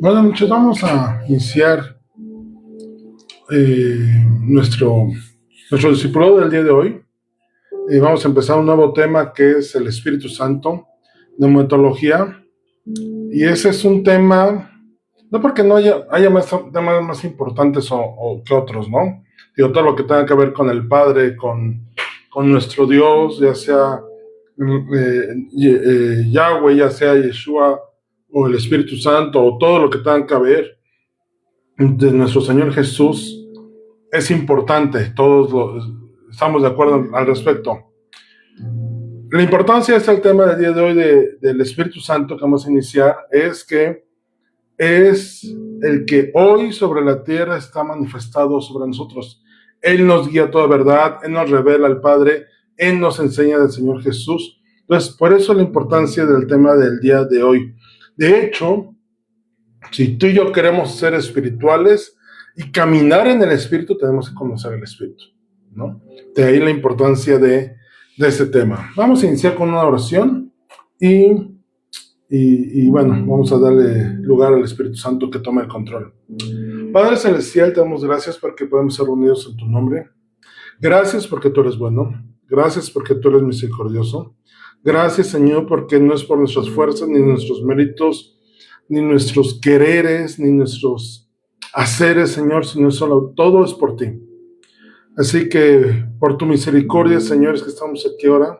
Bueno, muchachos, vamos a iniciar nuestro, nuestro discipulado del día de hoy. Vamos a empezar un nuevo tema que es el Espíritu Santo, neumatología. Y ese es un tema, no porque no haya más temas más importantes o que otros, ¿no? Digo, todo lo que tenga que ver con el Padre, con nuestro Dios, ya sea Yahweh, ya sea Yeshua o el Espíritu Santo, o todo lo que tenga que ver de nuestro Señor Jesús, es importante, estamos de acuerdo al respecto. La importancia es el tema del día de hoy del Espíritu Santo que vamos a iniciar, es que es el que hoy sobre la tierra está manifestado sobre nosotros. Él nos guía a toda verdad, Él nos revela al Padre, Él nos enseña del Señor Jesús. Entonces, por eso la importancia del tema del día de hoy. De hecho, si tú y yo queremos ser espirituales y caminar en el Espíritu, tenemos que conocer el Espíritu, ¿no? De ahí la importancia de este tema. Vamos a iniciar con una oración y bueno, vamos a darle lugar al Espíritu Santo que tome el control. Padre Celestial, te damos gracias porque podemos ser reunidos en tu nombre. Gracias porque tú eres bueno. Gracias porque tú eres misericordioso. Gracias, Señor, porque no es por nuestras fuerzas ni nuestros méritos, ni nuestros quereres, ni nuestros haceres, Señor, sino solo todo es por ti. Así que por tu misericordia, Señor, es que estamos aquí ahora.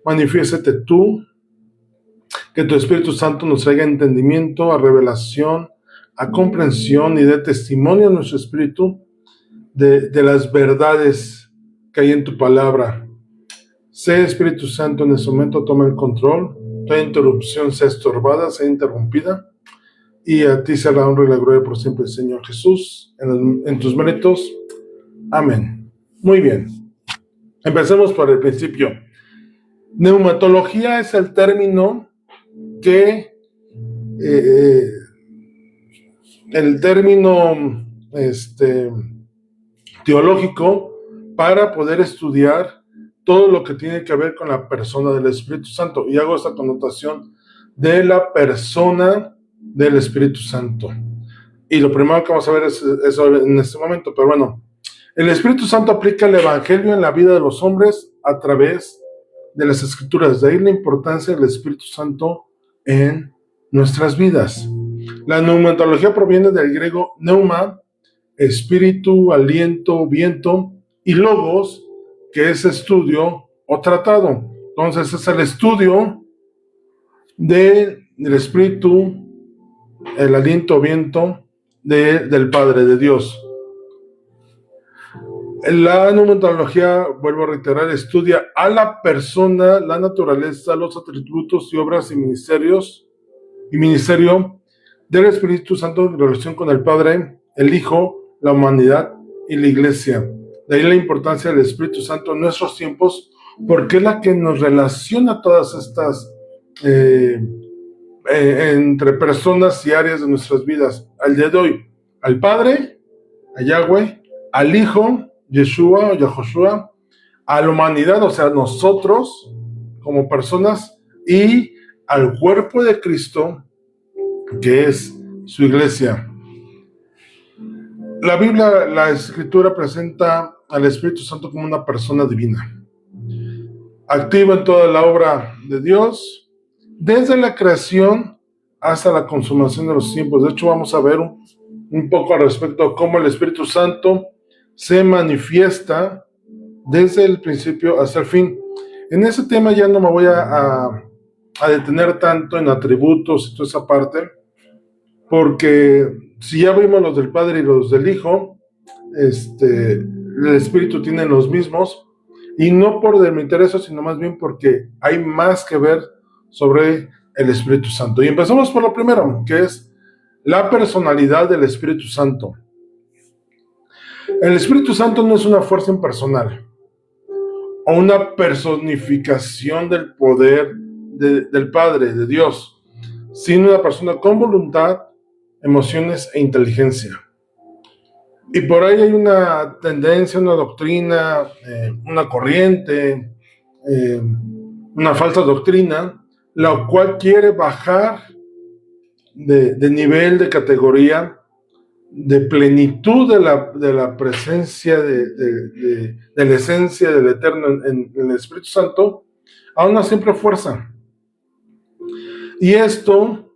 Manifiéstate tú, que tu Espíritu Santo nos traiga entendimiento, a revelación, a comprensión y dé testimonio a nuestro espíritu de las verdades que hay en tu palabra. Sé, Espíritu Santo, en este momento toma el control, toda interrupción sea estorbada, sea interrumpida, y a ti sea la honra y la gloria por siempre, Señor Jesús, en tus méritos. Amén. Muy bien. Empecemos por el principio. Neumatología es el término teológico para poder estudiar todo lo que tiene que ver con la persona del Espíritu Santo. Y hago esta connotación de la persona del Espíritu Santo. Y lo primero que vamos a ver es eso en este momento. Pero bueno, el Espíritu Santo aplica el Evangelio en la vida de los hombres a través de las Escrituras. De ahí la importancia del Espíritu Santo en nuestras vidas. La neumatología proviene del griego neuma, espíritu, aliento, viento, y logos, que es estudio o tratado. Entonces es el estudio del espíritu, el aliento, viento del Padre, de Dios. La neumatología, vuelvo a reiterar, estudia a la persona, la naturaleza, los atributos y obras y ministerio del Espíritu Santo en relación con el Padre, el Hijo, la humanidad y la Iglesia. De ahí la importancia del Espíritu Santo en nuestros tiempos, porque es la que nos relaciona todas estas entre personas y áreas de nuestras vidas. Al día de hoy, al Padre, a Yahweh, al Hijo, Yeshua o Yahoshua, a la humanidad, o sea, nosotros como personas, y al cuerpo de Cristo, que es su iglesia. La Biblia, la Escritura presenta al Espíritu Santo como una persona divina, activo en toda la obra de Dios, desde la creación hasta la consumación de los tiempos. De hecho, vamos a ver un poco al respecto a cómo el Espíritu Santo se manifiesta desde el principio hasta el fin. En ese tema ya no me voy a detener tanto en atributos y toda esa parte, porque si ya vimos los del Padre y los del Hijo, el Espíritu tiene los mismos, y no por demeritar eso, sino más bien porque hay más que ver sobre el Espíritu Santo. Y empezamos por lo primero, que es la personalidad del Espíritu Santo. El Espíritu Santo no es una fuerza impersonal o una personificación del poder del Padre, de Dios, sino una persona con voluntad, emociones e inteligencia. Y por ahí hay una tendencia, una doctrina, una corriente, una falsa doctrina, la cual quiere bajar de nivel, de categoría, de plenitud de la presencia, de la esencia del Eterno en el Espíritu Santo, a una simple fuerza. Y esto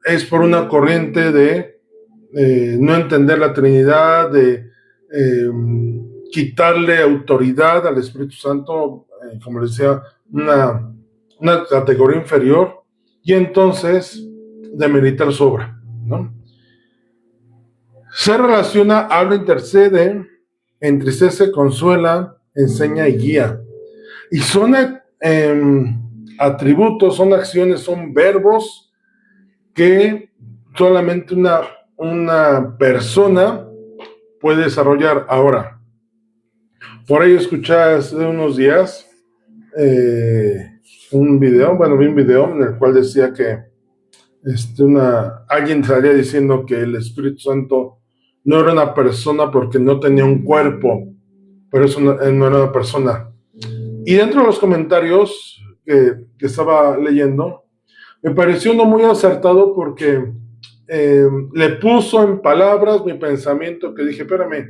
es por una corriente de no entender la Trinidad, de quitarle autoridad al Espíritu Santo, como les decía, una categoría inferior, y entonces demeritar su obra, ¿no? Se relaciona, habla, intercede, entristece, consuela, enseña y guía. Y son atributos, son acciones, son verbos que solamente una persona puede desarrollar. Ahora, por ahí escuché hace unos días vi un video en el cual decía que alguien estaría diciendo que el Espíritu Santo no era una persona porque no tenía un cuerpo, pero eso no era una persona. Y dentro de los comentarios que estaba leyendo, me pareció no muy acertado porque le puso en palabras mi pensamiento, que dije, espérame,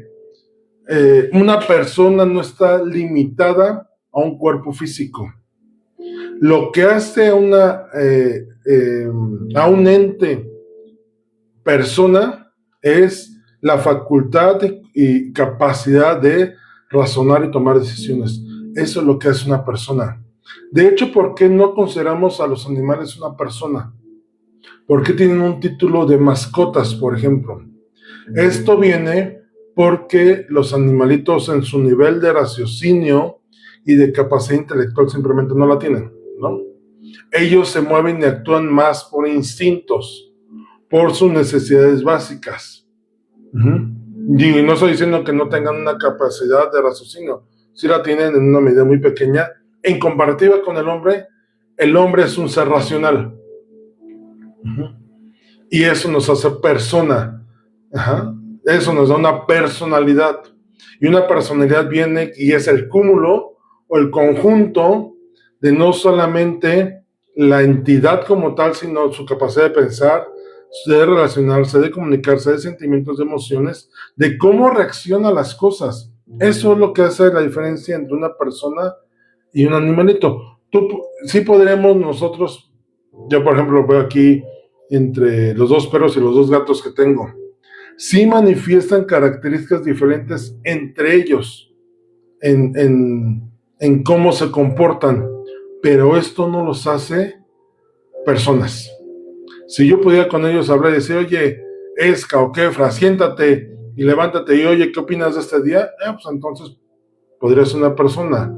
una persona no está limitada a un cuerpo físico. Lo que hace a un ente persona es la facultad y capacidad de razonar y tomar decisiones. Eso es lo que hace una persona. De hecho, ¿por qué no consideramos a los animales una persona? ¿Por qué tienen un título de mascotas, por ejemplo? Esto viene porque los animalitos en su nivel de raciocinio y de capacidad intelectual simplemente no la tienen, ¿no? Ellos se mueven y actúan más por instintos, por sus necesidades básicas. Y no estoy diciendo que no tengan una capacidad de raciocinio, sí la tienen en una medida muy pequeña. En comparativa con el hombre es un ser racional. Y eso nos hace persona. Eso nos da una personalidad. Y una personalidad viene y es el cúmulo o el conjunto de no solamente la entidad como tal, sino su capacidad de pensar, de relacionarse, de comunicarse, de sentimientos, de emociones, de cómo reacciona a las cosas. Eso es lo que hace la diferencia entre una persona y un animalito. Sí podremos nosotros, yo por ejemplo veo aquí entre los dos perros y los dos gatos que tengo, sí manifiestan características diferentes entre ellos en cómo se comportan, pero esto no los hace personas. Si yo pudiera con ellos hablar y decir, oye, Esca o Kefra, siéntate y levántate y oye, ¿qué opinas de este día? Pues entonces podría ser una persona.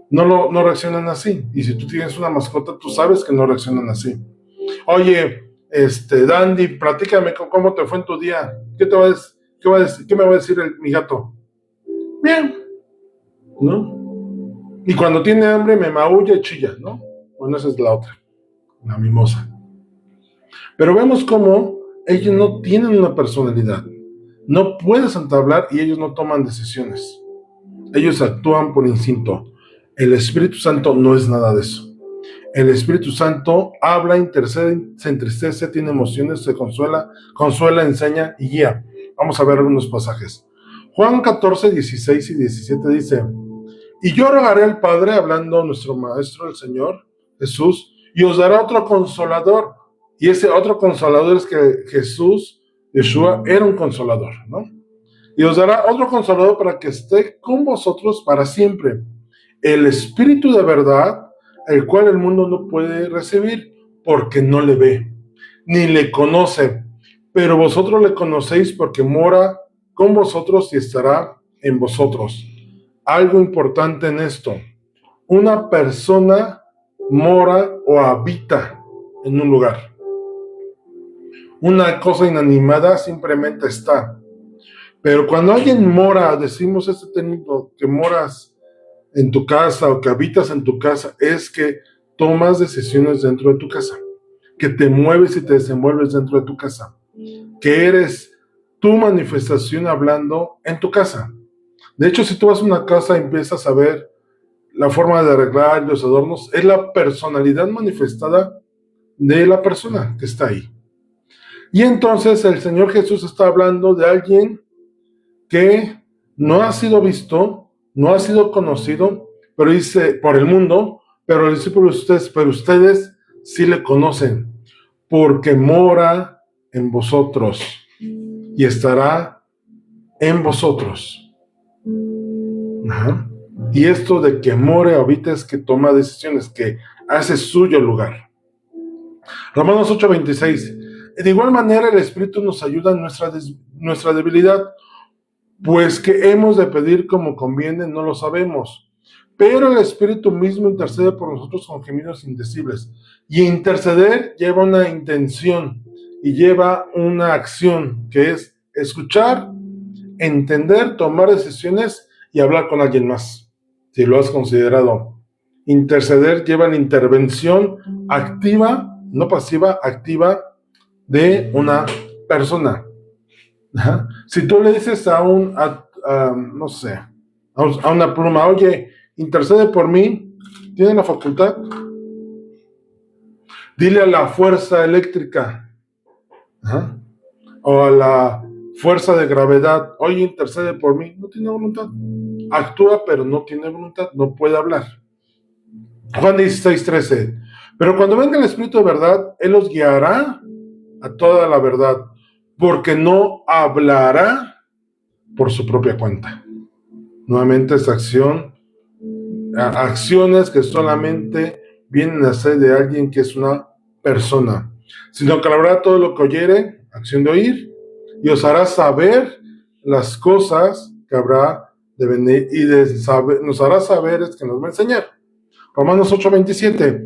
No reaccionan así. Y si tú tienes una mascota, tú sabes que no reaccionan así. Oye, Dandy, platícame cómo te fue en tu día. ¿Qué me va a decir mi gato? Bien, ¿no? Y cuando tiene hambre me maulla y chilla, ¿no? Bueno, esa es la otra, la mimosa. Pero vemos cómo ellos no tienen una personalidad. No puedes entablar y ellos no toman decisiones. Ellos actúan por instinto. El Espíritu Santo no es nada de eso. El Espíritu Santo habla, intercede, se entristece, tiene emociones, se consuela, enseña y guía. Vamos a ver algunos pasajes. Juan 14, 16 y 17 dice: y yo rogaré al Padre, hablando nuestro Maestro, el Señor Jesús, y os dará otro consolador. Y ese otro consolador es que Yeshua, era un consolador, ¿no? Y os dará otro consolador para que esté con vosotros para siempre. El Espíritu de verdad, el cual el mundo no puede recibir, porque no le ve, ni le conoce. Pero vosotros le conocéis porque mora con vosotros y estará en vosotros. Algo importante en esto: una persona mora o habita en un lugar. Una cosa inanimada simplemente está. Pero cuando alguien mora, decimos este término, que moras en tu casa o que habitas en tu casa, es que tomas decisiones dentro de tu casa, que te mueves y te desenvuelves dentro de tu casa, que eres tu manifestación hablando en tu casa. De hecho, si tú vas a una casa y empiezas a ver la forma de arreglar los adornos, es la personalidad manifestada de la persona que está ahí. Y entonces el Señor Jesús está hablando de alguien que no ha sido visto, no ha sido conocido, pero dice por el mundo, pero el discípulo de ustedes, pero ustedes sí le conocen, porque mora en vosotros y estará en vosotros. Ajá. Y esto de que more o habita es que toma decisiones, que hace suyo el lugar. Romanos 8:26. De igual manera el Espíritu nos ayuda en nuestra debilidad, pues que hemos de pedir como conviene no lo sabemos, pero el Espíritu mismo intercede por nosotros con gemidos indecibles. Y interceder lleva una intención y lleva una acción, que es escuchar, entender, tomar decisiones y hablar con alguien más, si lo has considerado. Interceder lleva la intervención activa, no pasiva, activa de una persona. Ajá. Si tú le dices a no sé, a una pluma, oye, intercede por mí, ¿tiene la facultad? Dile a la fuerza eléctrica, ajá, o a la fuerza de gravedad, oye, intercede por mí, no tiene voluntad. Actúa, pero no tiene voluntad, no puede hablar. Juan 16:13. Pero cuando venga el Espíritu de verdad, Él los guiará a toda la verdad, porque no hablará por su propia cuenta. Nuevamente esta acciones que solamente vienen a ser de alguien que es una persona, sino que hablará todo lo que oyere, acción de oír, y os hará saber las cosas que habrá de venir, y nos hará saber es que nos va a enseñar. Romanos 8:27.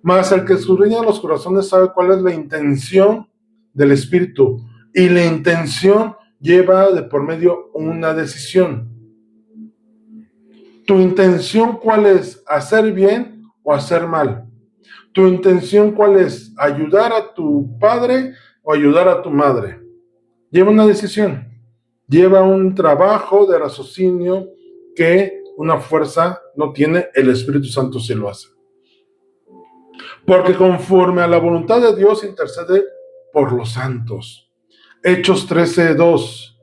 Mas el que escudriña los corazones sabe cuál es la intención del Espíritu, y la intención lleva de por medio una decisión. ¿Tu intención cuál es? ¿Hacer bien o hacer mal? ¿Tu intención cuál es? ¿Ayudar a tu padre o ayudar a tu madre? Lleva una decisión, lleva un trabajo de raciocinio que una fuerza no tiene, el Espíritu Santo sí lo hace. Porque conforme a la voluntad de Dios intercede por los santos. Hechos 13:2.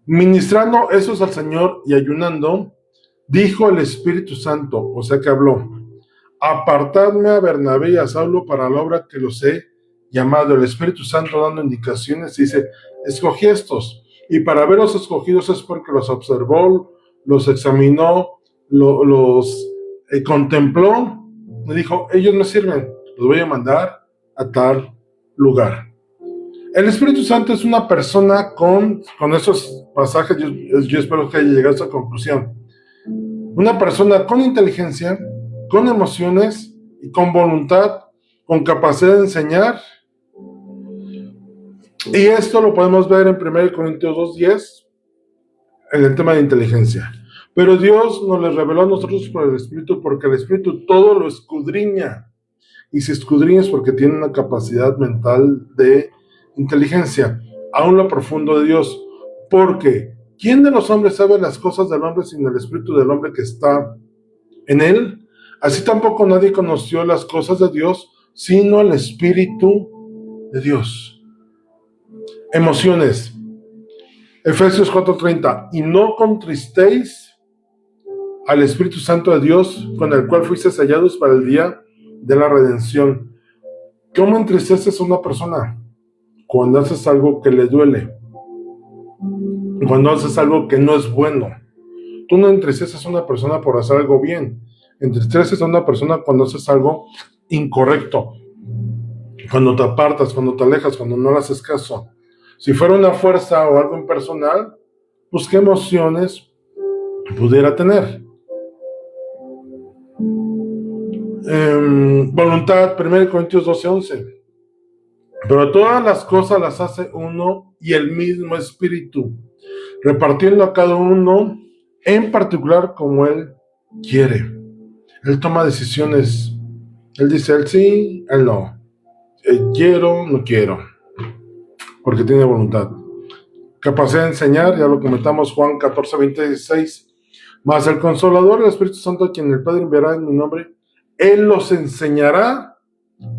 Ministrando esos al Señor y ayunando, dijo el Espíritu Santo, o sea que habló, apartadme a Bernabé y a Saulo para la obra que los he llamado. El Espíritu Santo dando indicaciones dice, escogí estos, y para verlos escogidos es porque los observó, los examinó, los contempló, y dijo, ellos me sirven, los voy a mandar a tal lugar. El Espíritu Santo es una persona con esos pasajes, yo espero que haya llegado a esa conclusión. Una persona con inteligencia, con emociones y con voluntad, con capacidad de enseñar. Y esto lo podemos ver en 1 Corintios 2:10, en el tema de inteligencia. Pero Dios nos les reveló a nosotros por el Espíritu, porque el Espíritu todo lo escudriña. Y si escudriña es porque tiene una capacidad mental de inteligencia, aún lo profundo de Dios. Porque, ¿quién de los hombres sabe las cosas del hombre sino el Espíritu del hombre que está en él? Así tampoco nadie conoció las cosas de Dios, sino el Espíritu de Dios. Emociones. Efesios 4:30. Y no contristéis al Espíritu Santo de Dios, con el cual fuisteis sellados para el día de la redención. ¿Cómo entristeces a una persona? Cuando haces algo que le duele, cuando haces algo que no es bueno. Tú no entristeces a una persona por hacer algo bien, entristeces a una persona cuando haces algo incorrecto, cuando te apartas, cuando te alejas, cuando no le haces caso. Si fuera una fuerza o algo impersonal, pues qué emociones pudiera tener. Voluntad, 1 Corintios 12:11. Pero todas las cosas las hace uno y el mismo Espíritu, repartiendo a cada uno en particular como Él quiere. Él toma decisiones. Él dice el sí, el no. Quiero, no quiero. Porque tiene voluntad. Capacidad de enseñar, ya lo comentamos, Juan 14:26. Mas el Consolador, el Espíritu Santo, a quien el Padre enviará en mi nombre, Él los enseñará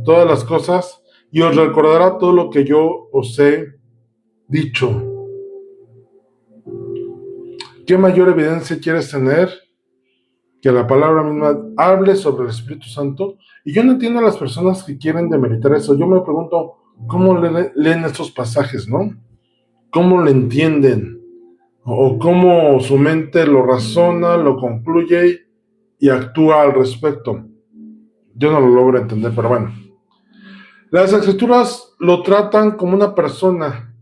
todas las cosas y os recordará todo lo que yo os he dicho. ¿Qué mayor evidencia quieres tener que la palabra misma hable sobre el Espíritu Santo? Y yo no entiendo a las personas que quieren demeritar eso. Yo me pregunto, ¿cómo leen estos pasajes, no? ¿Cómo lo entienden? O cómo su mente lo razona, lo concluye y actúa al respecto. Yo no lo logro entender, pero bueno. Las Escrituras lo tratan como una persona.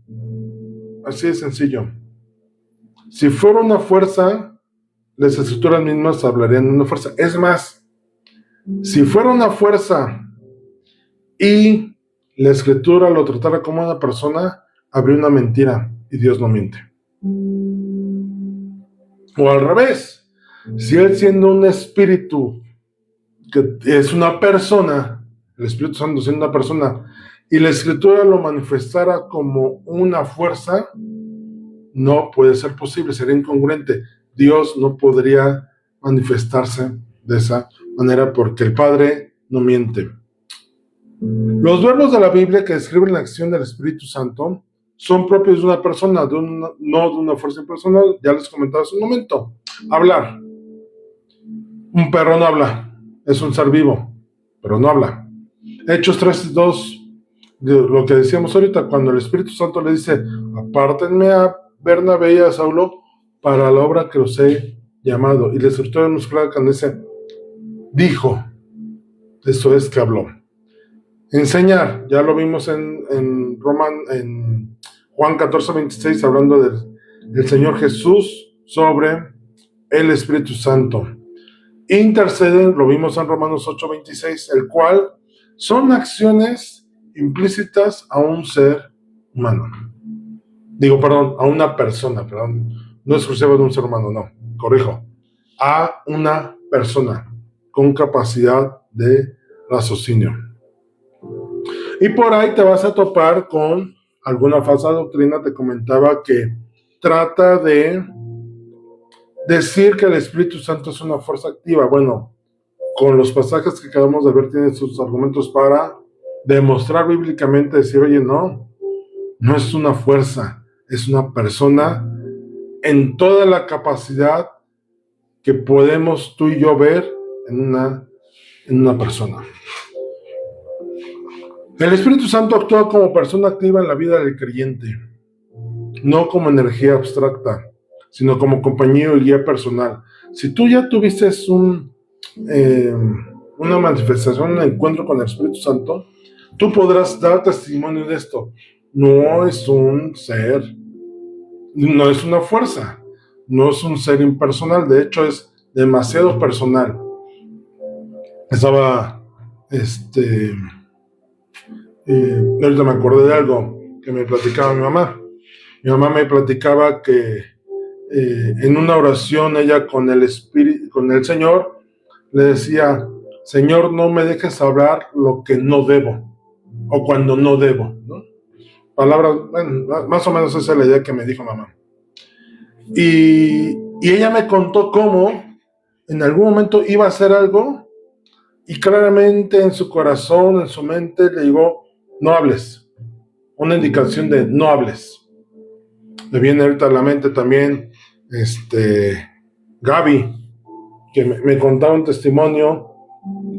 Así de sencillo. Si fuera una fuerza, las Escrituras mismas hablarían de una fuerza. Es más, si fuera una fuerza y la Escritura lo tratara como una persona, habría una mentira y Dios no miente. O al revés, si Él siendo un espíritu, que es una persona, el Espíritu Santo siendo una persona, y la Escritura lo manifestara como una fuerza, no puede ser posible, sería incongruente. Dios no podría manifestarse de esa manera porque el Padre no miente. Los verbos de la Biblia que describen la acción del Espíritu Santo son propios de una persona, no de una fuerza impersonal. Ya les comentaba hace un momento. Hablar. Un perro no habla, es un ser vivo, pero no habla. Hechos 3:2, lo que decíamos ahorita, cuando el Espíritu Santo le dice, apártenme a Bernabé y a Saulo para la obra que os he llamado. Y la Escritura nos clara cuando dice, dijo, eso es que habló. Enseñar, ya lo vimos en Juan 14:26, hablando del Señor Jesús sobre el Espíritu Santo. Interceder, lo vimos en Romanos 8:26, el cual son acciones implícitas a un ser humano. A una persona, no es exclusivo de un ser humano, no, corrijo, a una persona con capacidad de raciocinio. Y por ahí te vas a topar con alguna falsa doctrina. Te comentaba que trata de decir que el Espíritu Santo es una fuerza activa. Bueno, con los pasajes que acabamos de ver tienen sus argumentos para demostrar bíblicamente, decir, oye, no es una fuerza, es una persona en toda la capacidad que podemos tú y yo ver en una persona. El Espíritu Santo actúa como persona activa en la vida del creyente, no como energía abstracta, sino como compañero y guía personal. Si tú ya tuviste una manifestación, un encuentro con el Espíritu Santo, tú podrás dar testimonio de esto. No es un ser, no es una fuerza, no es un ser impersonal, de hecho es demasiado personal. Ahorita me acordé de algo que me platicaba mi mamá. Mi mamá me platicaba que en una oración ella con el Señor le decía, Señor, no me dejes hablar lo que no debo o cuando no debo, ¿no? Palabras, bueno, más o menos esa es la idea que me dijo mamá. Y ella me contó cómo en algún momento iba a hacer algo y claramente en su corazón, en su mente le digo, no hables. Una indicación de no hables. Me viene ahorita a la mente también Gaby, que me contaba un testimonio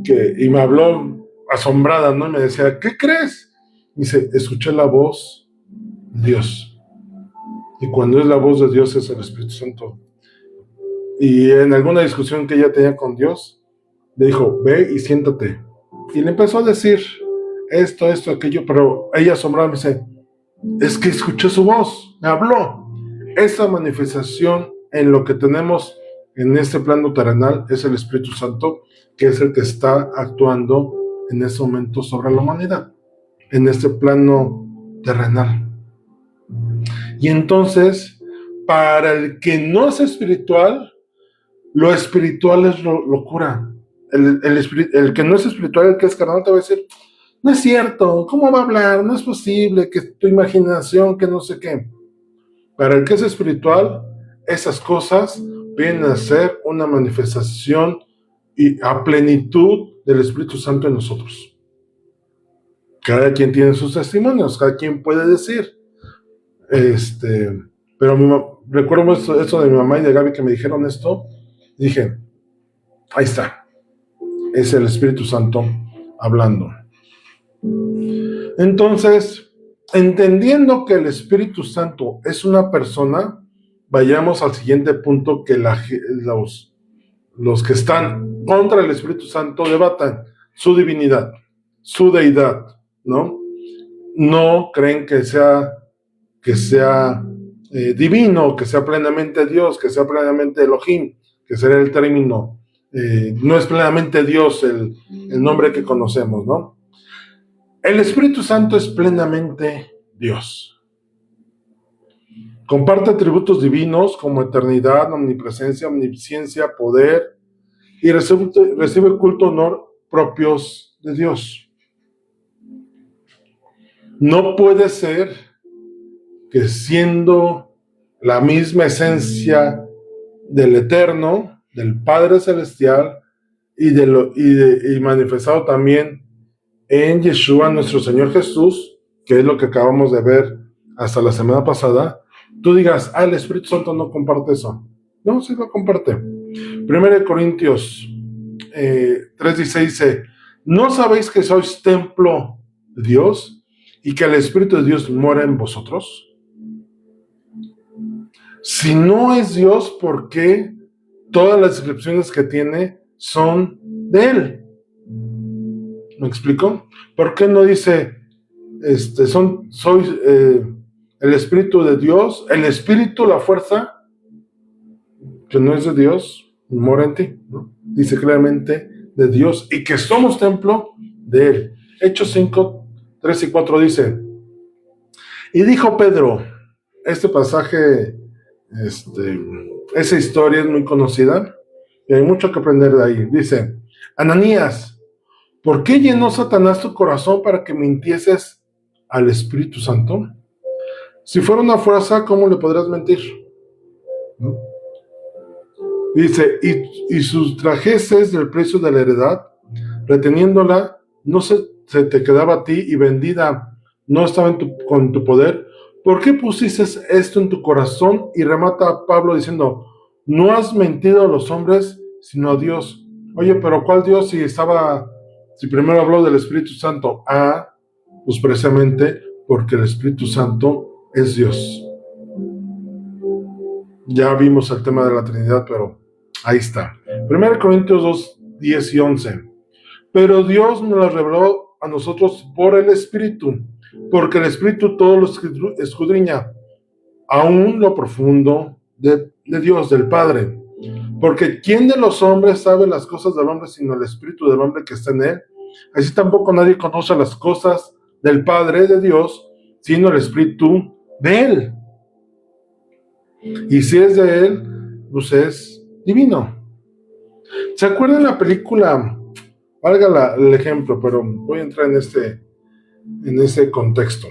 y me habló asombrada, ¿no? Y me decía, ¿qué crees? Y dice, escuché la voz de Dios. Y cuando es la voz de Dios es el Espíritu Santo. Y en alguna discusión que ella tenía con Dios, le dijo, ve y siéntate. Y le empezó a decir esto, aquello, pero ella asombrada me dice, es que escuché su voz, me habló. Esa manifestación en lo que tenemos en este plano terrenal es el Espíritu Santo, que es el que está actuando en este momento sobre la humanidad, en este plano terrenal. Y entonces, para el que no es espiritual, lo espiritual es locura. El que no es espiritual, el que es carnal, te va a decir, no es cierto, ¿cómo va a hablar? No es posible, que tu imaginación, que no sé qué. Para el que es espiritual, esas cosas vienen a ser una manifestación y a plenitud del Espíritu Santo en nosotros. Cada quien tiene sus testimonios, cada quien puede decir. Pero recuerdo eso de mi mamá y de Gaby que me dijeron esto. Dije, ahí está, es el Espíritu Santo hablando. Entonces, entendiendo que el Espíritu Santo es una persona, vayamos al siguiente punto que los que están contra el Espíritu Santo debatan su divinidad, su deidad, ¿no? No creen que sea divino, que sea plenamente Dios, que sea plenamente Elohim, que será el término. No es plenamente Dios el nombre que conocemos, ¿no? El Espíritu Santo es plenamente Dios. Comparte atributos divinos como eternidad, omnipresencia, omnisciencia, poder, y recibe culto, honor propios de Dios. No puede ser que siendo la misma esencia del Eterno, del Padre Celestial, y manifestado también en Yeshua, nuestro Señor Jesús, que es lo que acabamos de ver hasta la semana pasada, tú digas, el Espíritu Santo no comparte eso. No, sí lo comparte. 1 Corintios 3:16 dice, ¿no sabéis que sois templo de Dios y que el Espíritu de Dios mora en vosotros? Si no es Dios, ¿por qué todas las descripciones que tiene son de Él? ¿Me explico? ¿Por qué no dice, soy el Espíritu de Dios, el Espíritu, la fuerza, que no es de Dios, mora en ti, ¿no? Dice claramente de Dios y que somos templo de Él. Hechos 5, 3 y 4 dice, y dijo Pedro, este pasaje, esa historia es muy conocida y hay mucho que aprender de ahí. Dice, Ananías, ¿por qué llenó Satanás tu corazón para que mintieses al Espíritu Santo? Si fuera una fuerza, ¿cómo le podrías mentir? ¿No? Dice, y sustrajeses del precio de la heredad, reteniéndola, no se te quedaba a ti y vendida no estaba con tu poder. ¿Por qué pusiste esto en tu corazón? Y remata a Pablo diciendo, no has mentido a los hombres, sino a Dios. Oye, pero ¿cuál Dios si primero habló del Espíritu Santo? Pues precisamente porque el Espíritu Santo es Dios. Ya vimos el tema de la Trinidad, pero ahí está. 1 Corintios 2, 10 y 11. Pero Dios nos lo reveló a nosotros por el Espíritu, porque el Espíritu todo lo escudriña, aún lo profundo de Dios, del Padre. Porque ¿quién de los hombres sabe las cosas del hombre sino el Espíritu del hombre que está en él? Así tampoco nadie conoce las cosas del Padre de Dios, sino el Espíritu de él. Y si es de él, pues es divino. ¿Se acuerdan la película? Valga el ejemplo, pero voy a entrar en ese contexto.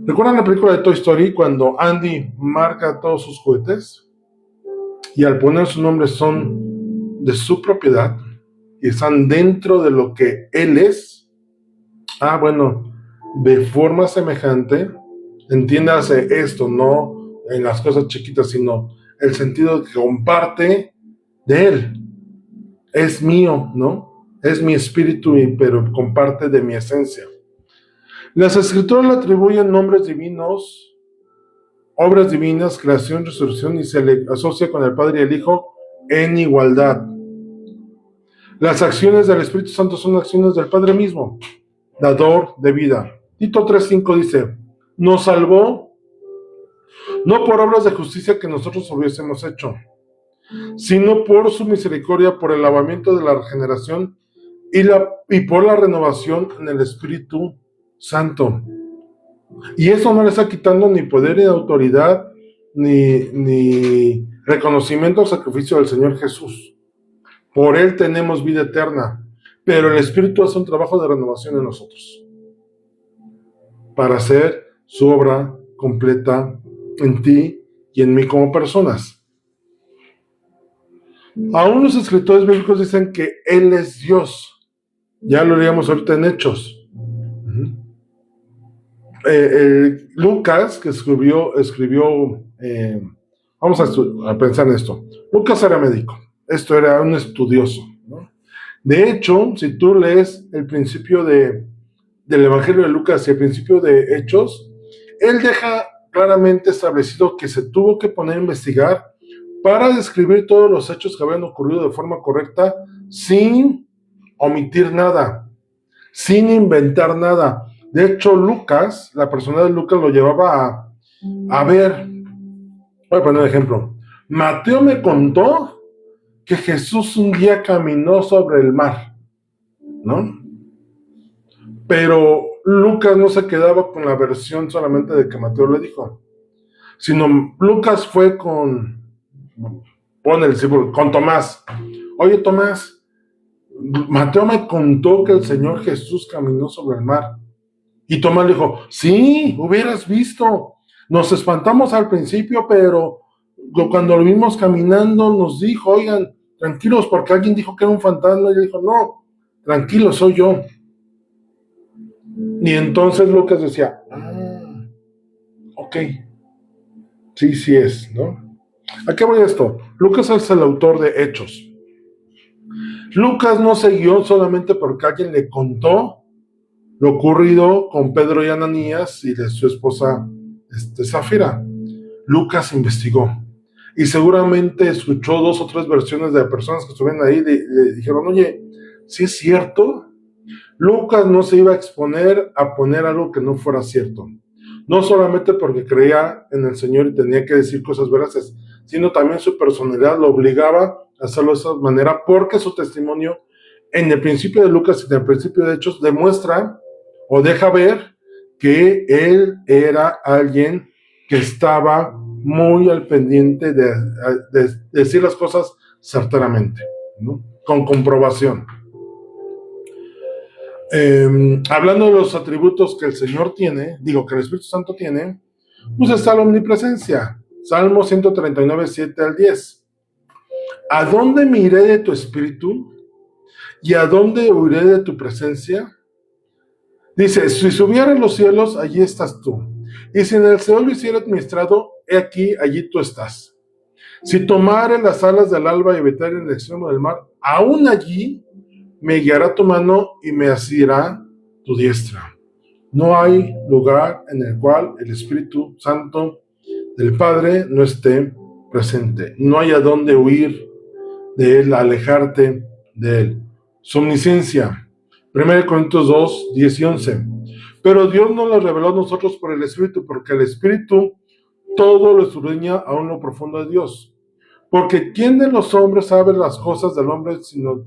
¿Recuerdan la película de Toy Story cuando Andy marca todos sus juguetes? Y al poner su nombre son de su propiedad y están dentro de lo que él es. Bueno, de forma semejante, entiéndase esto, no en las cosas chiquitas, sino el sentido que comparte de él. Es mío, ¿no? Es mi espíritu, pero comparte de mi esencia. Las escrituras le atribuyen nombres divinos, obras divinas, creación, resurrección, y se le asocia con el Padre y el Hijo en igualdad. Las acciones del Espíritu Santo son acciones del Padre mismo, dador de vida. Tito 3:5 dice, nos salvó no por obras de justicia que nosotros hubiésemos hecho, sino por su misericordia, por el lavamiento de la regeneración y por la renovación en el Espíritu Santo. Y eso no le está quitando ni poder ni autoridad, ni reconocimiento al sacrificio del Señor Jesús. Por Él tenemos vida eterna, pero el Espíritu hace un trabajo de renovación en nosotros para hacer su obra completa en ti y en mí como personas. Aún los escritores bíblicos dicen que Él es Dios. Ya lo leíamos ahorita en Hechos. Lucas, que vamos a pensar en esto. Lucas era médico, esto era un estudioso, ¿no? De hecho, si tú lees el principio del Evangelio de Lucas y el principio de Hechos, él deja claramente establecido que se tuvo que poner a investigar para describir todos los hechos que habían ocurrido de forma correcta, sin omitir nada, sin inventar nada. De hecho, Lucas, la persona de Lucas lo llevaba a ver. Voy a poner un ejemplo. Mateo me contó que Jesús un día caminó sobre el mar, ¿no? Pero Lucas no se quedaba con la versión solamente de que Mateo le dijo, sino Lucas fue con el discípulo, con Tomás. Oye, Tomás, Mateo me contó que el Señor Jesús caminó sobre el mar. Y Tomás le dijo, sí, hubieras visto. Nos espantamos al principio, pero cuando lo vimos caminando nos dijo, oigan, tranquilos, porque alguien dijo que era un fantasma. Y él dijo, no, tranquilo, soy yo. Y entonces Lucas decía, ok, sí es, ¿no? ¿A qué voy esto? Lucas es el autor de Hechos. Lucas no se guió solamente porque alguien le contó lo ocurrido con Pedro y Ananías y de su esposa Zafira. Lucas investigó y seguramente escuchó 2 o 3 versiones de personas que estuvieron ahí y le dijeron, oye, ¿sí es cierto? Lucas no se iba a exponer a poner algo que no fuera cierto, no solamente porque creía en el Señor y tenía que decir cosas veraces, sino también su personalidad lo obligaba a hacerlo de esa manera, porque su testimonio en el principio de Lucas y en el principio de Hechos demuestra o deja ver que él era alguien que estaba muy al pendiente de decir las cosas certeramente, ¿no? Con comprobación. Hablando de los atributos que el Señor tiene, que el Espíritu Santo tiene, pues está la omnipresencia. Salmo 139, 7 al 10. ¿A dónde me iré de tu espíritu? ¿Y a dónde huiré de tu presencia? Dice, si subiera en los cielos, allí estás tú. Y si en el Seol lo hiciera administrado, he aquí, allí tú estás. Si tomare las alas del alba y habitare en el extremo del mar, aún allí me guiará tu mano y me asirá tu diestra. No hay lugar en el cual el Espíritu Santo del Padre no esté presente. No hay a dónde huir de Él, alejarte de Él. Su omnisciencia. 1 Corintios 2, 10 y 11. Pero Dios nos lo reveló a nosotros por el Espíritu, porque el Espíritu todo lo escudriña aún lo profundo de Dios. Porque ¿quién de los hombres sabe las cosas del hombre sino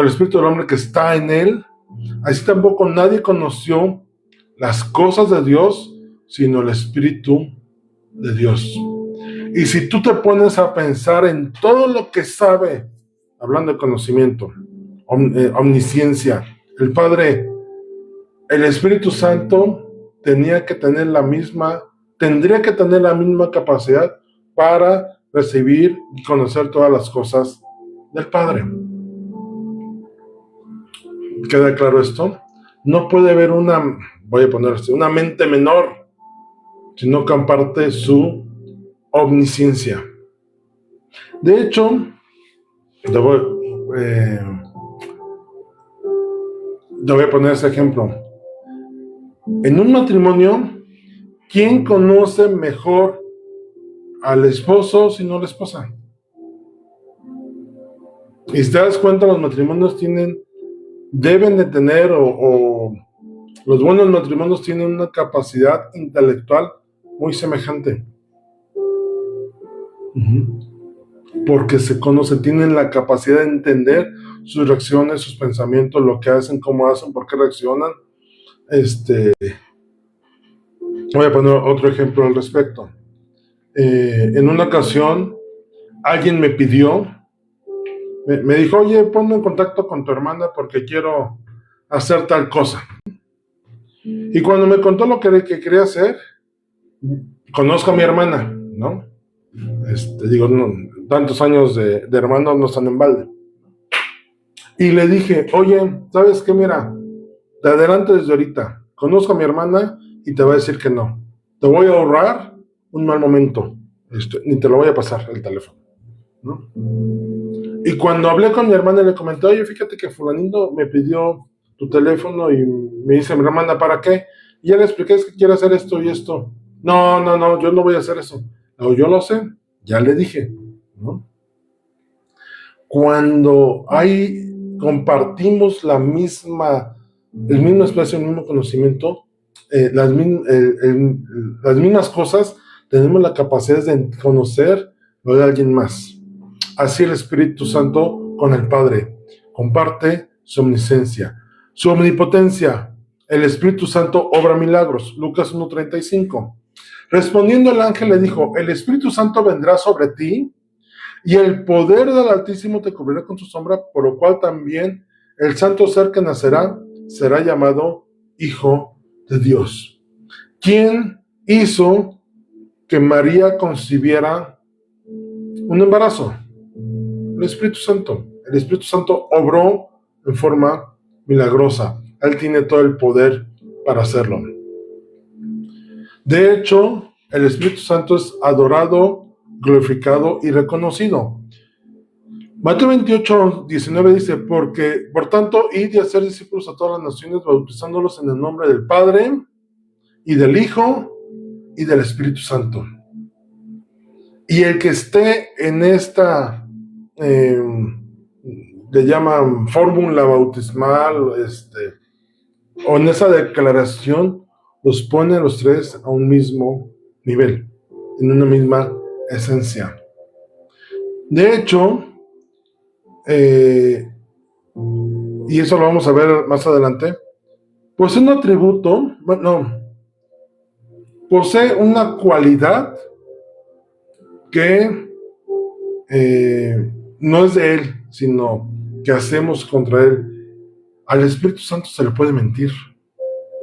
el Espíritu del hombre que está en él? Así tampoco nadie conoció las cosas de Dios, sino el Espíritu de Dios. Y si tú te pones a pensar en todo lo que sabe, hablando de conocimiento, omnisciencia, el Padre, el Espíritu Santo tendría que tener la misma capacidad para recibir y conocer todas las cosas del Padre. ¿Queda claro esto? No puede haber una mente menor, sino que comparte su omnisciencia. De hecho, te voy a poner ese ejemplo. En un matrimonio, ¿quién conoce mejor al esposo sino la esposa? Y si te das cuenta, los matrimonios deben de tener, o los buenos matrimonios tienen una capacidad intelectual muy semejante. Porque se conocen, tienen la capacidad de entender sus reacciones, sus pensamientos, lo que hacen, cómo hacen, por qué reaccionan. Voy a poner otro ejemplo al respecto. En una ocasión, alguien me pidió, me dijo, oye, ponme en contacto con tu hermana porque quiero hacer tal cosa. Y cuando me contó lo que quería hacer, conozco a mi hermana, ¿no? Tantos años de hermanos no están en balde. Y le dije, oye, ¿sabes qué? Mira, te adelanto desde ahorita. Conozco a mi hermana y te va a decir que no. Te voy a ahorrar un mal momento, ni te lo voy a pasar el teléfono, ¿no? Y cuando hablé con mi hermana le comenté, oye, fíjate que fulanito me pidió tu teléfono y me dice, mi hermana, ¿para qué? Y ya le expliqué, es que quiero hacer esto y esto. No, yo no voy a hacer eso. No, yo lo sé, ya le dije, ¿no? Cuando compartimos el mismo espacio, el mismo conocimiento, las mismas cosas, tenemos la capacidad de conocer lo de alguien más. Así el Espíritu Santo con el Padre comparte su omnisciencia, su omnipotencia. El Espíritu Santo obra milagros. Lucas 1:35. Respondiendo el ángel le dijo, el Espíritu Santo vendrá sobre ti y el poder del Altísimo te cubrirá con su sombra, por lo cual también el santo ser que nacerá será llamado Hijo de Dios. ¿Quién hizo que María concibiera un embarazo? El Espíritu Santo. El Espíritu Santo obró en forma milagrosa. Él tiene todo el poder para hacerlo. De hecho, el Espíritu Santo es adorado, glorificado y reconocido. Mateo 28:19 dice, por tanto, id y hacer discípulos a todas las naciones, bautizándolos en el nombre del Padre, y del Hijo, y del Espíritu Santo. Y el que esté en esta le llaman fórmula bautismal, o en esa declaración, los pone a los tres a un mismo nivel, en una misma esencia. De hecho, y eso lo vamos a ver más adelante, posee un atributo, posee una cualidad que no es de él, sino que hacemos contra él. Al Espíritu Santo se le puede mentir.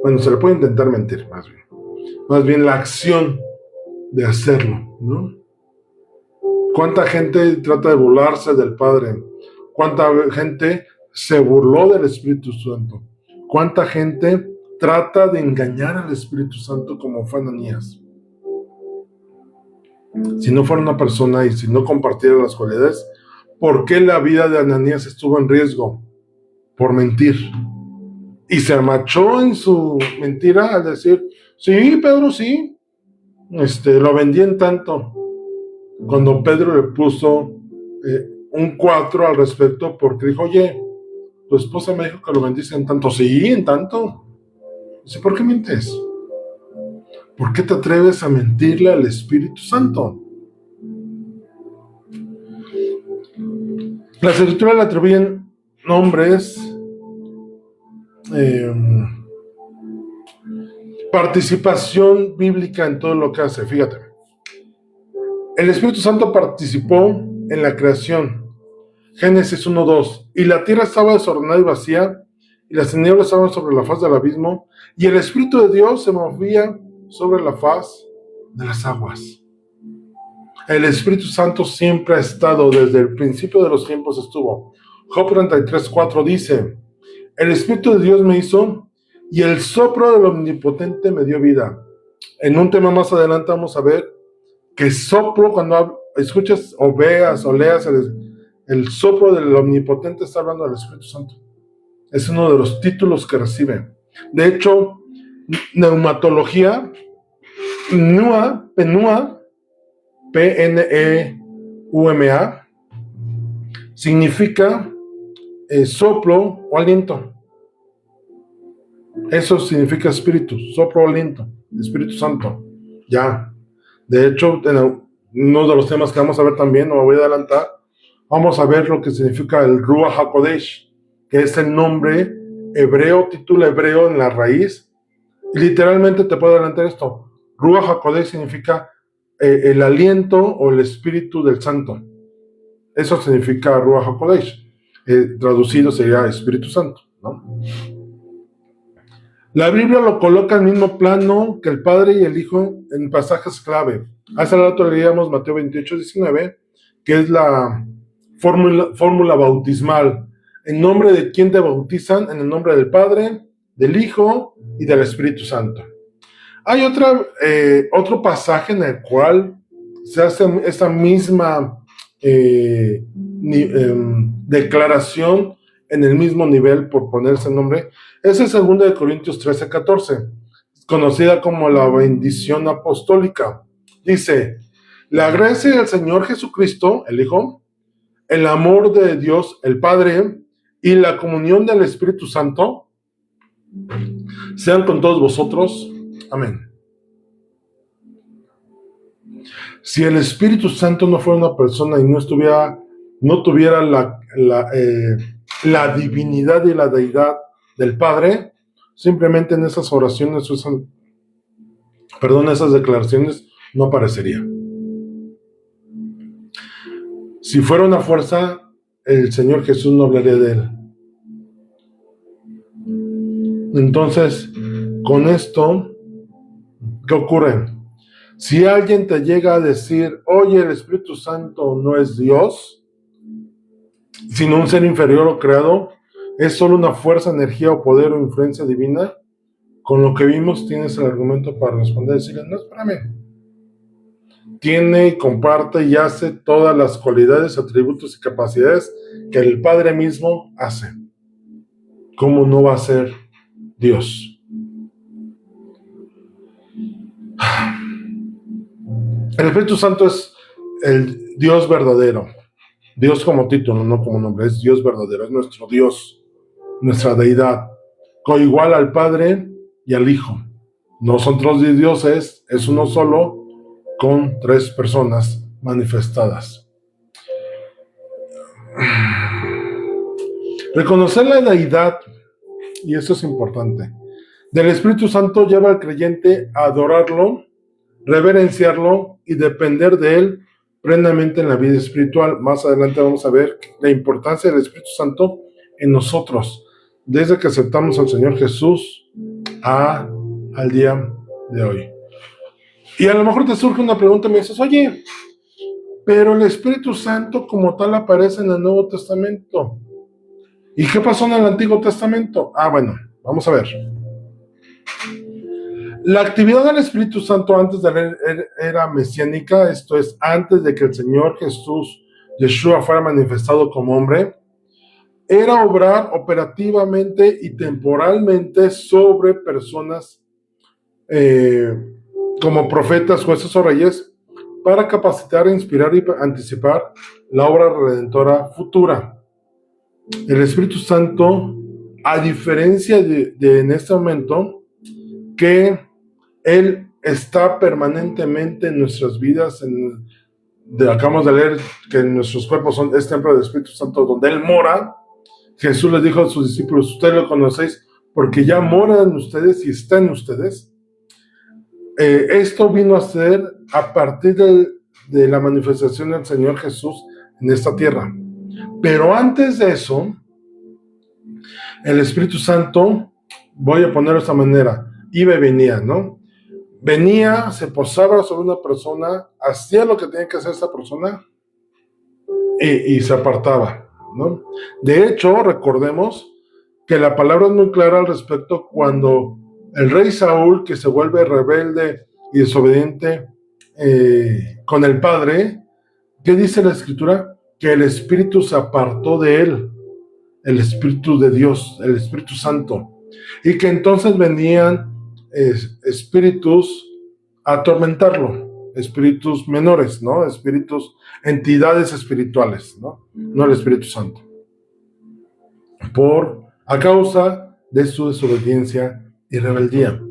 Bueno, se le puede intentar mentir, más bien la acción de hacerlo, ¿no? ¿Cuánta gente trata de burlarse del Padre? ¿Cuánta gente se burló del Espíritu Santo? ¿Cuánta gente trata de engañar al Espíritu Santo como fue Ananías? Si no fuera una persona y si no compartiera las cualidades, ¿por qué la vida de Ananías estuvo en riesgo? Por mentir. Y se amachó en su mentira al decir, sí, Pedro, sí, lo vendí en tanto. Cuando Pedro le puso un 4 al respecto, porque dijo, oye, tu esposa me dijo que lo vendiste en tanto. Sí, en tanto. Dice, ¿por qué mientes? ¿Por qué te atreves a mentirle al Espíritu Santo? Las Escrituras le atribuyen nombres, participación bíblica en todo lo que hace. Fíjate, el Espíritu Santo participó en la creación. Génesis 1:2. Y la tierra estaba desordenada y vacía, y las tinieblas estaban sobre la faz del abismo, y el Espíritu de Dios se movía sobre la faz de las aguas. El Espíritu Santo siempre ha estado, desde el principio de los tiempos estuvo. Job 33:4 dice, el Espíritu de Dios me hizo, y el soplo del Omnipotente me dio vida. En un tema más adelante vamos a ver que soplo, cuando escuches o veas o leas el soplo del Omnipotente, está hablando del Espíritu Santo. Es uno de los títulos que recibe. De hecho, neumatología, penua, P-N-E-U-M-A, significa soplo o aliento. Eso significa espíritu, soplo o aliento, Espíritu Santo. Ya. De hecho, en uno de los temas que vamos a ver también, no me voy a adelantar, vamos a ver lo que significa el Ruach HaKodesh, que es el nombre hebreo, título hebreo en la raíz. Y literalmente te puedo adelantar esto. Ruach HaKodesh significa el aliento o el espíritu del santo. Eso significa Ruach HaKodesh. Traducido sería Espíritu Santo, ¿no? La Biblia lo coloca al mismo plano que el Padre y el Hijo en pasajes clave. Hace rato leíamos Mateo 28:19, que es la fórmula bautismal. ¿En nombre de quién te bautizan? En el nombre del Padre, del Hijo y del Espíritu Santo. Hay otro pasaje en el cual se hace esa misma declaración en el mismo nivel, por ponerse el nombre. Es el 2 Corintios 13:14, conocida como la bendición apostólica. Dice: la gracia del Señor Jesucristo, el Hijo, el amor de Dios, el Padre, y la comunión del Espíritu Santo sean con todos vosotros. Amén. Si el Espíritu Santo no fuera una persona y no tuviera la divinidad y la deidad del Padre, simplemente en esas oraciones, esas declaraciones no aparecería. Si fuera una fuerza, el Señor Jesús no hablaría de él. Entonces, con esto, ¿qué ocurre? Si alguien te llega a decir: oye, el Espíritu Santo no es Dios, sino un ser inferior o creado, es solo una fuerza, energía o poder o influencia divina, con lo que vimos tienes el argumento para responder y decirle: no, espérame. Tiene y comparte y hace todas las cualidades, atributos y capacidades que el Padre mismo hace. ¿Cómo no va a ser Dios? El Espíritu Santo es el Dios verdadero. Dios como título, no como nombre. Es Dios verdadero, es nuestro Dios, nuestra deidad, coigual al Padre y al Hijo. No son tres dioses, es uno solo, con tres personas manifestadas. Reconocer la deidad, y eso es importante, del Espíritu Santo lleva al creyente a adorarlo, reverenciarlo y depender de él plenamente en la vida espiritual. Más adelante vamos a ver la importancia del Espíritu Santo en nosotros, desde que aceptamos al Señor Jesús al día de hoy. Y a lo mejor te surge una pregunta y me dices: oye, pero el Espíritu Santo como tal aparece en el Nuevo Testamento. ¿Y qué pasó en el Antiguo Testamento? Bueno, vamos a ver. La actividad del Espíritu Santo antes de la era mesiánica, esto es, antes de que el Señor Jesús, Yeshua, fuera manifestado como hombre, era obrar operativamente y temporalmente sobre personas como profetas, jueces o reyes, para capacitar, inspirar y anticipar la obra redentora futura. El Espíritu Santo, a diferencia de en este momento, que Él está permanentemente en nuestras vidas, acabamos de leer que nuestros cuerpos es templo del Espíritu Santo, donde Él mora. Jesús les dijo a sus discípulos: ustedes lo conocéis porque ya mora en ustedes y está en ustedes. Esto vino a ser a partir de la manifestación del Señor Jesús en esta tierra. Pero antes de eso, el Espíritu Santo, voy a ponerlo de esta manera, iba y venía, ¿no? Venía, se posaba sobre una persona, hacía lo que tenía que hacer esa persona y se apartaba, ¿no? De hecho, recordemos que la palabra es muy clara al respecto cuando el rey Saúl, que se vuelve rebelde y desobediente con el padre, ¿qué dice la Escritura? Que el Espíritu se apartó de él, el Espíritu de Dios, el Espíritu Santo, y que entonces venían espíritus a atormentarlo, espíritus menores, ¿no? Entidades espirituales, ¿no? No el Espíritu Santo. A causa de su desobediencia y rebeldía.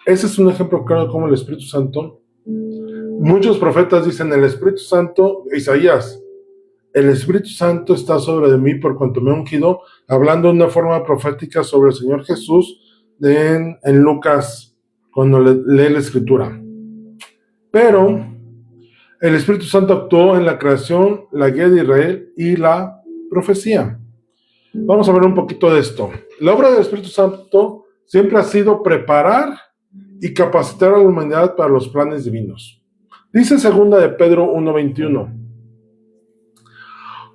Ese es un ejemplo claro de cómo el Espíritu Santo, muchos profetas dicen: el Espíritu Santo, Isaías, el Espíritu Santo está sobre de mí por cuanto me ha ungido, hablando de una forma profética sobre el Señor Jesús en Lucas, cuando lee la Escritura. Pero el Espíritu Santo actuó en la creación, la guía de Israel y la profecía. Vamos a ver un poquito de esto. La obra del Espíritu Santo siempre ha sido preparar y capacitar a la humanidad para los planes divinos. Dice 2 de Pedro 1:21.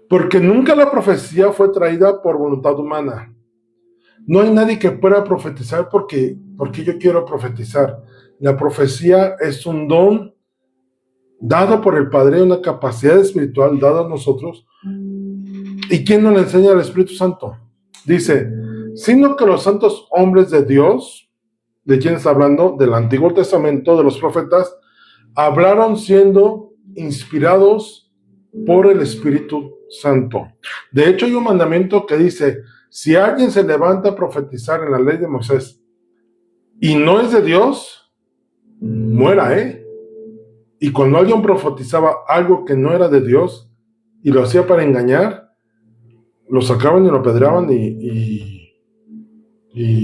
Porque nunca la profecía fue traída por voluntad humana. No hay nadie que pueda profetizar porque yo quiero profetizar, la profecía es un don dado por el Padre, una capacidad espiritual dada a nosotros. ¿Y quién nos la enseña? El Espíritu Santo. Dice, sino que los santos hombres de Dios, ¿de quién está hablando? Del Antiguo Testamento, de los profetas, hablaron siendo inspirados por el Espíritu Santo. De hecho, hay un mandamiento que dice, si alguien se levanta a profetizar en la ley de Moisés y no es de Dios, muera, Y cuando alguien profetizaba algo que no era de Dios y lo hacía para engañar, lo sacaban y lo apedreaban y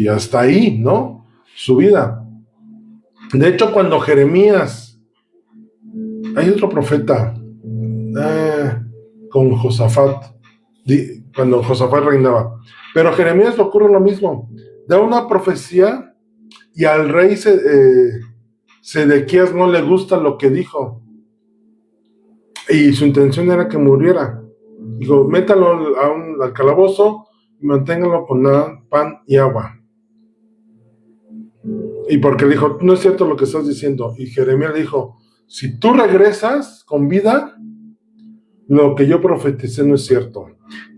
hasta ahí, ¿no? Su vida. De hecho, cuando Jeremías, hay otro profeta, con Josafat, cuando Josafat reinaba, pero a Jeremías le ocurre lo mismo, da una profecía y al rey Sedequías no le gusta lo que dijo y su intención era que muriera. Dijo, métalo al calabozo y manténgalo con pan y agua. Y porque le dijo, no es cierto lo que estás diciendo. Y Jeremías le dijo, si tú regresas con vida, lo que yo profeticé no es cierto.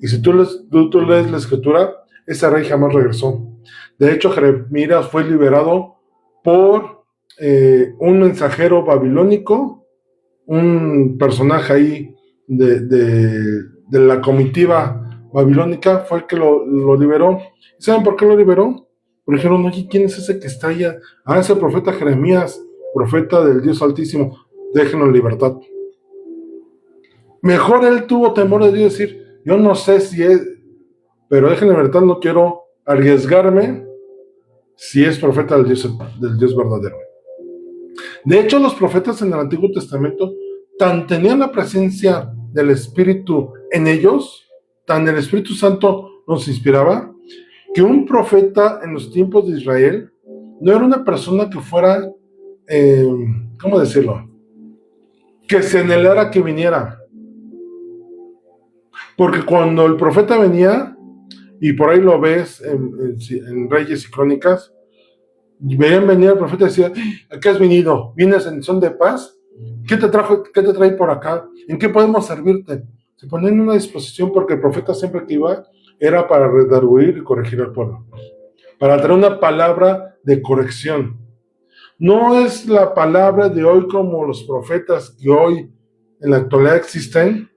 Y si tú lees la escritura, ese rey jamás regresó. De hecho, Jeremías fue liberado por un mensajero babilónico, un personaje ahí de la comitiva babilónica, fue el que lo liberó. ¿Saben por qué lo liberó? Porque dijeron, oye, ¿quién es ese que está allá? Ah, es el profeta Jeremías, profeta del Dios Altísimo, déjenlo en libertad. Mejor él tuvo temor de Dios, decir, yo no sé si es, pero déjenlo en libertad, no quiero arriesgarme si es profeta del Dios verdadero. De hecho, los profetas en el Antiguo Testamento tan tenían la presencia del Espíritu en ellos, tan el Espíritu Santo nos inspiraba, que un profeta en los tiempos de Israel no era una persona que fuera, ¿cómo decirlo? Que se anhelara que viniera. Porque cuando el profeta venía, y por ahí lo ves en Reyes y Crónicas, veían venir al profeta y decía, ¿a qué has venido? ¿Vienes en son de paz? ¿Qué te trae por acá? ¿En qué podemos servirte? Se ponían en una disposición porque el profeta siempre que iba era para redarguir y corregir al pueblo, para traer una palabra de corrección. No es la palabra de hoy como los profetas que hoy en la actualidad existen,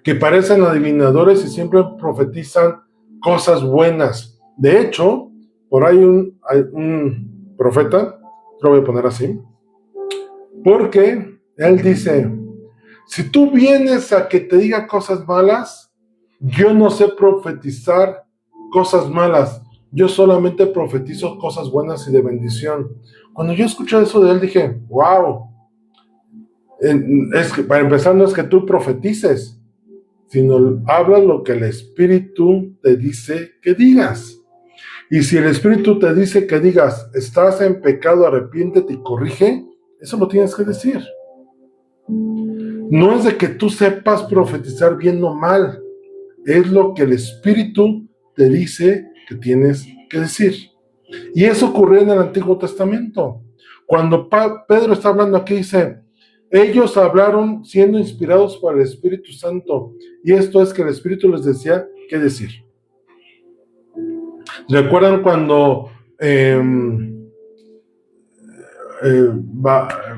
que parecen adivinadores y siempre profetizan cosas buenas. De hecho, por ahí hay un profeta, lo voy a poner así, porque él dice, si tú vienes a que te diga cosas malas, yo no sé profetizar cosas malas, yo solamente profetizo cosas buenas y de bendición. Cuando yo escuché eso de él dije, wow, es que para empezar no es que tú profetices, sino habla lo que el Espíritu te dice que digas. Y si el Espíritu te dice que digas, estás en pecado, arrepiéntete y corrige, eso lo tienes que decir. No es de que tú sepas profetizar bien o mal, es lo que el Espíritu te dice que tienes que decir. Y eso ocurrió en el Antiguo Testamento. Cuando Pedro está hablando aquí, dice, ellos hablaron siendo inspirados por el Espíritu Santo, y esto es que el Espíritu les decía qué decir. ¿Recuerdan cuando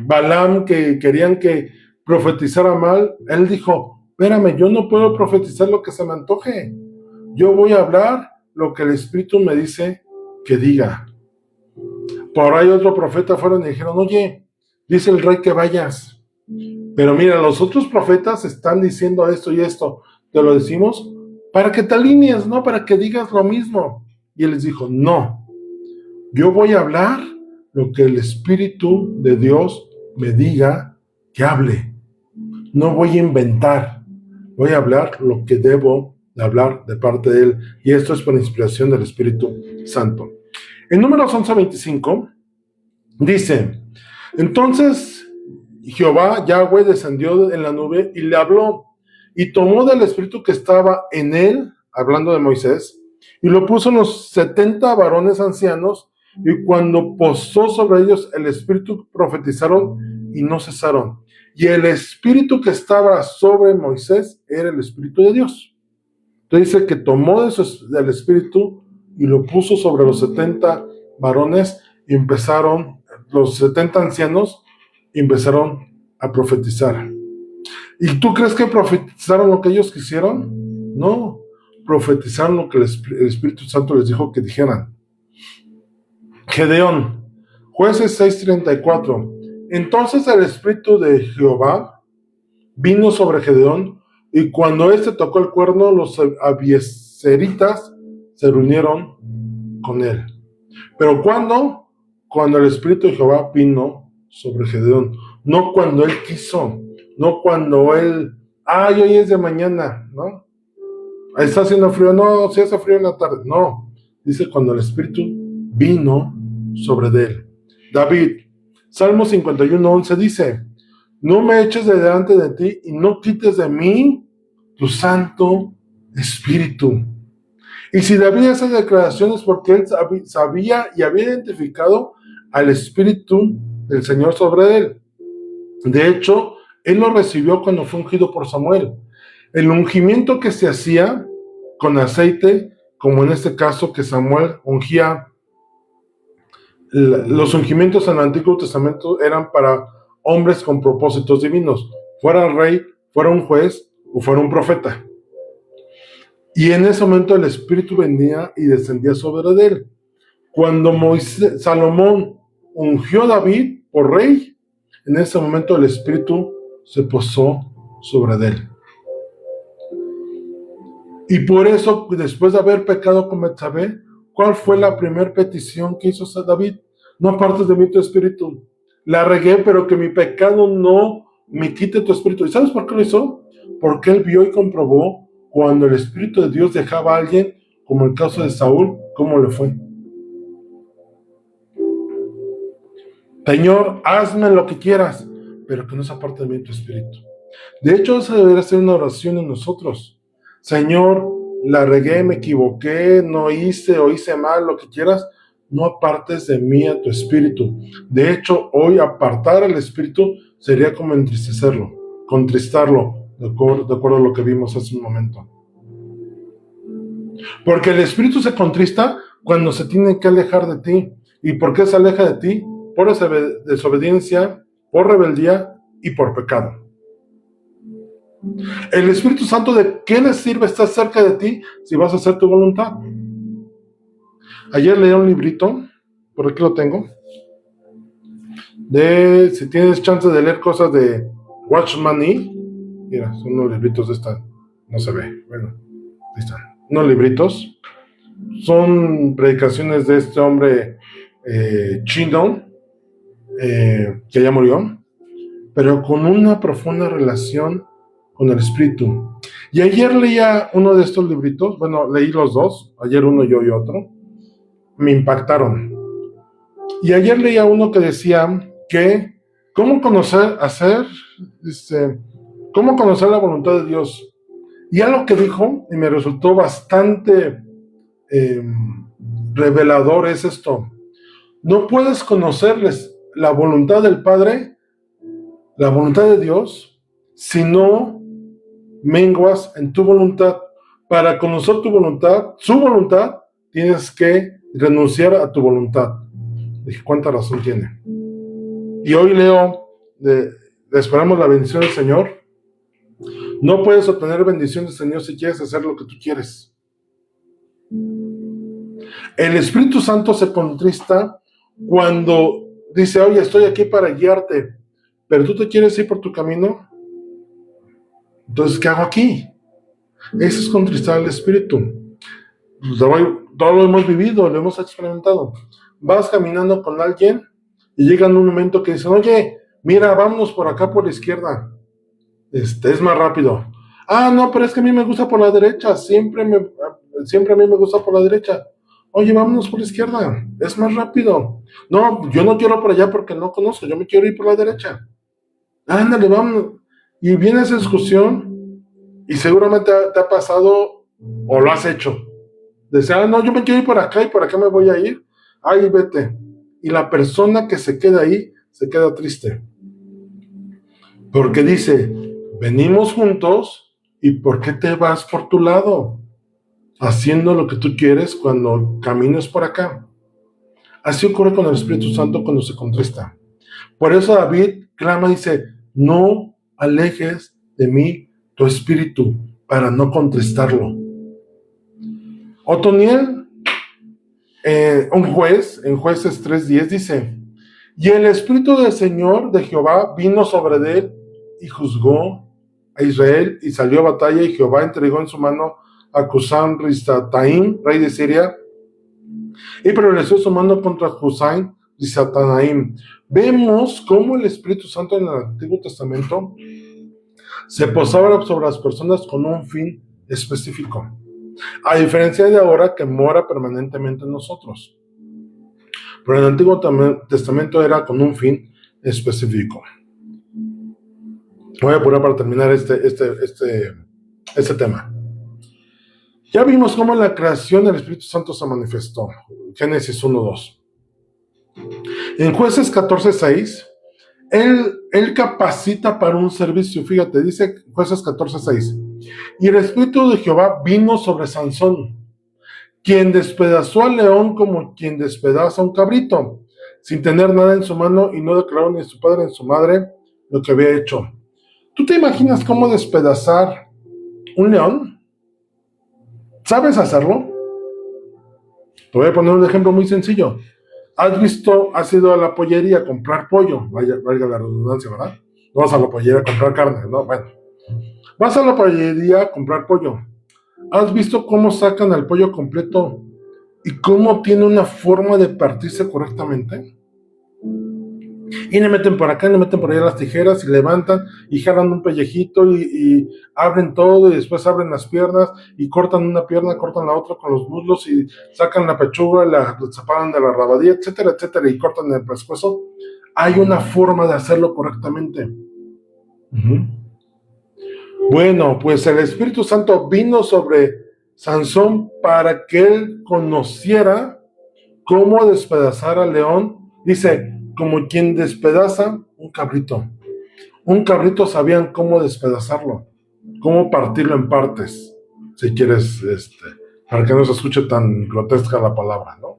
Balaam, que querían que profetizara mal? Él dijo, espérame, yo no puedo profetizar lo que se me antoje, yo voy a hablar lo que el Espíritu me dice que diga. Por ahí otro profeta fueron y dijeron, oye, dice el rey que vayas, pero mira, los otros profetas están diciendo esto y esto, te lo decimos para que te alinees, no para que digas lo mismo. Y él les dijo, no, yo voy a hablar lo que el Espíritu de Dios me diga que hable, no voy a inventar, voy a hablar lo que debo de hablar de parte de él, y esto es por inspiración del Espíritu Santo. En Números 11:25 dice, entonces Jehová, Yahweh, descendió en la nube y le habló, y tomó del espíritu que estaba en él, hablando de Moisés, y lo puso en los 70 varones ancianos y cuando posó sobre ellos el Espíritu, profetizaron y no cesaron. Y el Espíritu que estaba sobre Moisés era el Espíritu de Dios. Entonces dice que tomó del Espíritu y lo puso sobre los 70 varones y empezaron, los 70 ancianos, empezaron a profetizar. ¿Y tú crees que profetizaron lo que ellos quisieron? No, profetizaron lo que el Espíritu Santo les dijo que dijeran. Gedeón, Jueces 6:34. Entonces el Espíritu de Jehová vino sobre Gedeón, y cuando éste tocó el cuerno, los abiezeritas se reunieron con él. Pero ¿cuándo? Cuando el Espíritu de Jehová vino sobre Gedeón, no cuando él quiso, no cuando él, hoy es de mañana, ¿no? Está haciendo frío, no, si hace frío en la tarde, no, dice cuando el Espíritu vino sobre él. David, Salmo 51:11 dice, no me eches de delante de ti y no quites de mí tu Santo Espíritu. Y si David hace declaraciones porque él sabía y había identificado al Espíritu del Señor sobre él. De hecho, él lo recibió cuando fue ungido por Samuel. El ungimiento que se hacía con aceite, como en este caso que Samuel ungía, los ungimientos en el Antiguo Testamento eran para hombres con propósitos divinos, fuera rey, fuera un juez o fuera un profeta. Y en ese momento el Espíritu venía y descendía sobre él. Cuando Salomón ungió a David por rey, en ese momento el Espíritu se posó sobre él. Y por eso, después de haber pecado con Betsabé, ¿cuál fue la primera petición que hizo David? No apartes de mí tu espíritu. La regué, pero que mi pecado no me quite tu espíritu. ¿Y sabes por qué lo hizo? Porque él vio y comprobó cuando el Espíritu de Dios dejaba a alguien, como el caso de Saúl, ¿cómo le fue? Señor, hazme lo que quieras, pero que no se aparte de mí tu espíritu. De hecho, esa debería ser una oración en nosotros. Señor, la regué, me equivoqué, no hice o hice mal, lo que quieras, no apartes de mí a tu espíritu. De hecho, hoy apartar el espíritu sería como entristecerlo, contristarlo, de acuerdo a lo que vimos hace un momento. Porque el espíritu se contrista cuando se tiene que alejar de ti. ¿Y por qué se aleja de ti? Por esa desobediencia, por rebeldía y por pecado. El Espíritu Santo, ¿de qué le sirve estar cerca de ti si vas a hacer tu voluntad? Ayer leí un librito, por aquí lo tengo, si tienes chance de leer cosas de Watchman Nee, mira, son unos libritos de esta, no se ve, bueno, ahí están, unos libritos, son predicaciones de este hombre Chindon, que ya murió, pero con una profunda relación con el Espíritu. Y ayer leía uno de estos libritos, bueno, leí los dos, ayer uno y hoy otro, me impactaron. Y ayer leía uno que decía que cómo conocer la voluntad de Dios. Y algo que dijo, y me resultó bastante revelador, es esto: no puedes conocerles la voluntad del Padre, la voluntad de Dios, si no menguas en tu voluntad. Para conocer tu voluntad, su voluntad, tienes que renunciar a tu voluntad. Dije, ¿cuánta razón tiene? Y hoy leo, esperamos la bendición del Señor. No puedes obtener bendición del Señor si quieres hacer lo que tú quieres. El Espíritu Santo se contrista cuando dice, oye, estoy aquí para guiarte, pero tú te quieres ir por tu camino. Entonces, ¿qué hago aquí? Eso es contristar al Espíritu. Todo lo hemos vivido, lo hemos experimentado. Vas caminando con alguien y llega un momento que dicen, oye, mira, vámonos por acá por la izquierda. Es más rápido. No, pero es que a mí me gusta por la derecha. Siempre a mí me gusta por la derecha. Oye, vámonos por la izquierda. Es más rápido. No, yo no quiero por allá porque no conozco. Yo me quiero ir por la derecha. Ándale, vámonos. Y viene esa discusión y seguramente te ha pasado o lo has hecho. Decir, no, yo me quiero ir por acá y por acá me voy a ir. ay, vete. Y la persona que se queda ahí, se queda triste. Porque dice, venimos juntos, ¿y por qué te vas por tu lado? Haciendo lo que tú quieres cuando camines por acá. Así ocurre con el Espíritu Santo cuando se contrista. Por eso David clama y dice, no alejes de mí tu espíritu para no contristarlo. Otoniel, un juez, en Jueces 3:10 dice, y el Espíritu del Señor de Jehová vino sobre él y juzgó a Israel y salió a batalla y Jehová entregó en su mano a Cusán Risataim, rey de Siria, y prevaleció su mano contra Husán Risatanaim. Vemos cómo el Espíritu Santo en el Antiguo Testamento se posaba sobre las personas con un fin específico, a diferencia de ahora que mora permanentemente en nosotros. Pero en el Antiguo Testamento era con un fin específico. Voy a apurar para terminar este tema. Ya vimos cómo en la creación el Espíritu Santo se manifestó. Génesis 1:2. En Jueces 14:6, él capacita para un servicio. Fíjate, dice Jueces 14:6. Y el Espíritu de Jehová vino sobre Sansón, quien despedazó al león como quien despedaza un cabrito, sin tener nada en su mano, y no declaró ni a su padre ni a su madre lo que había hecho. ¿Tú te imaginas cómo despedazar un león? ¿Sabes hacerlo? Te voy a poner un ejemplo muy sencillo. Has ido a la pollería a comprar pollo, valga la redundancia, ¿verdad? No vas a la pollería a comprar carne, ¿no? Bueno, vas a la pollería a comprar pollo. ¿Has visto cómo sacan al pollo completo y cómo tiene una forma de partirse correctamente? Y le meten por acá, le meten por allá las tijeras y levantan y jalan un pellejito y abren todo y después abren las piernas y cortan una pierna, cortan la otra con los muslos y sacan la pechuga, la separan de la rabadilla, etcétera, etcétera, y cortan el pescuezo. Hay una forma de hacerlo correctamente. Bueno, pues el Espíritu Santo vino sobre Sansón para que él conociera cómo despedazar al león. Dice, como quien despedaza un cabrito. Un cabrito sabían cómo despedazarlo, cómo partirlo en partes, si quieres, para que no se escuche tan grotesca la palabra, ¿no?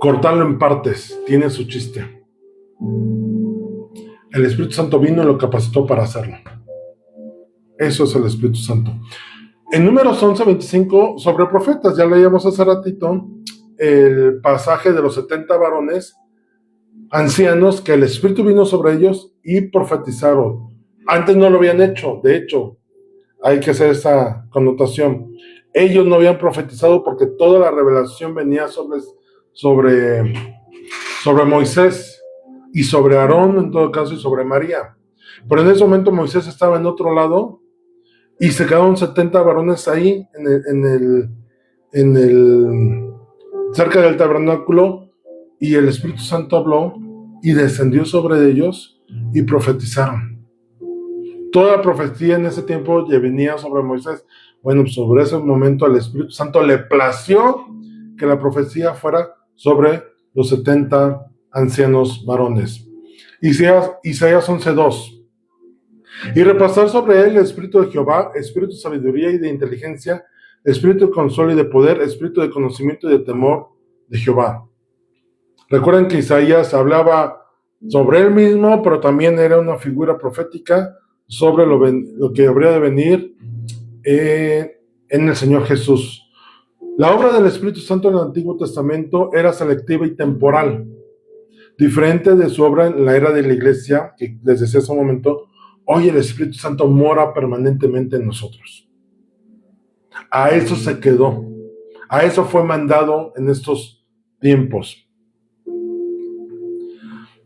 Cortarlo en partes, tiene su chiste. El Espíritu Santo vino y lo capacitó para hacerlo. Eso es el Espíritu Santo. En Números 11:25, sobre profetas, ya leíamos hace ratito el pasaje de los 70 varones ancianos que el Espíritu vino sobre ellos y profetizaron. Antes no lo habían hecho, de hecho, hay que hacer esa connotación. Ellos no habían profetizado porque toda la revelación venía sobre Moisés y sobre Aarón, en todo caso, y sobre María. Pero en ese momento Moisés estaba en otro lado y se quedaron 70 varones ahí cerca del tabernáculo, y el Espíritu Santo habló y descendió sobre ellos y profetizaron. Toda la profecía en ese tiempo ya venía sobre Moisés. Bueno, pues sobre ese momento al Espíritu Santo le plació que la profecía fuera sobre los 70 ancianos varones. Isaías 11:2. Y repasar sobre él el Espíritu de Jehová, Espíritu de sabiduría y de inteligencia, Espíritu de consuelo y de poder, Espíritu de conocimiento y de temor de Jehová. Recuerden que Isaías hablaba sobre él mismo, pero también era una figura profética sobre lo que habría de venir en el Señor Jesús. La obra del Espíritu Santo en el Antiguo Testamento era selectiva y temporal, diferente de su obra en la era de la iglesia, que les decía hace un momento. Hoy el Espíritu Santo mora permanentemente en nosotros. A eso se quedó, a eso fue mandado en estos tiempos.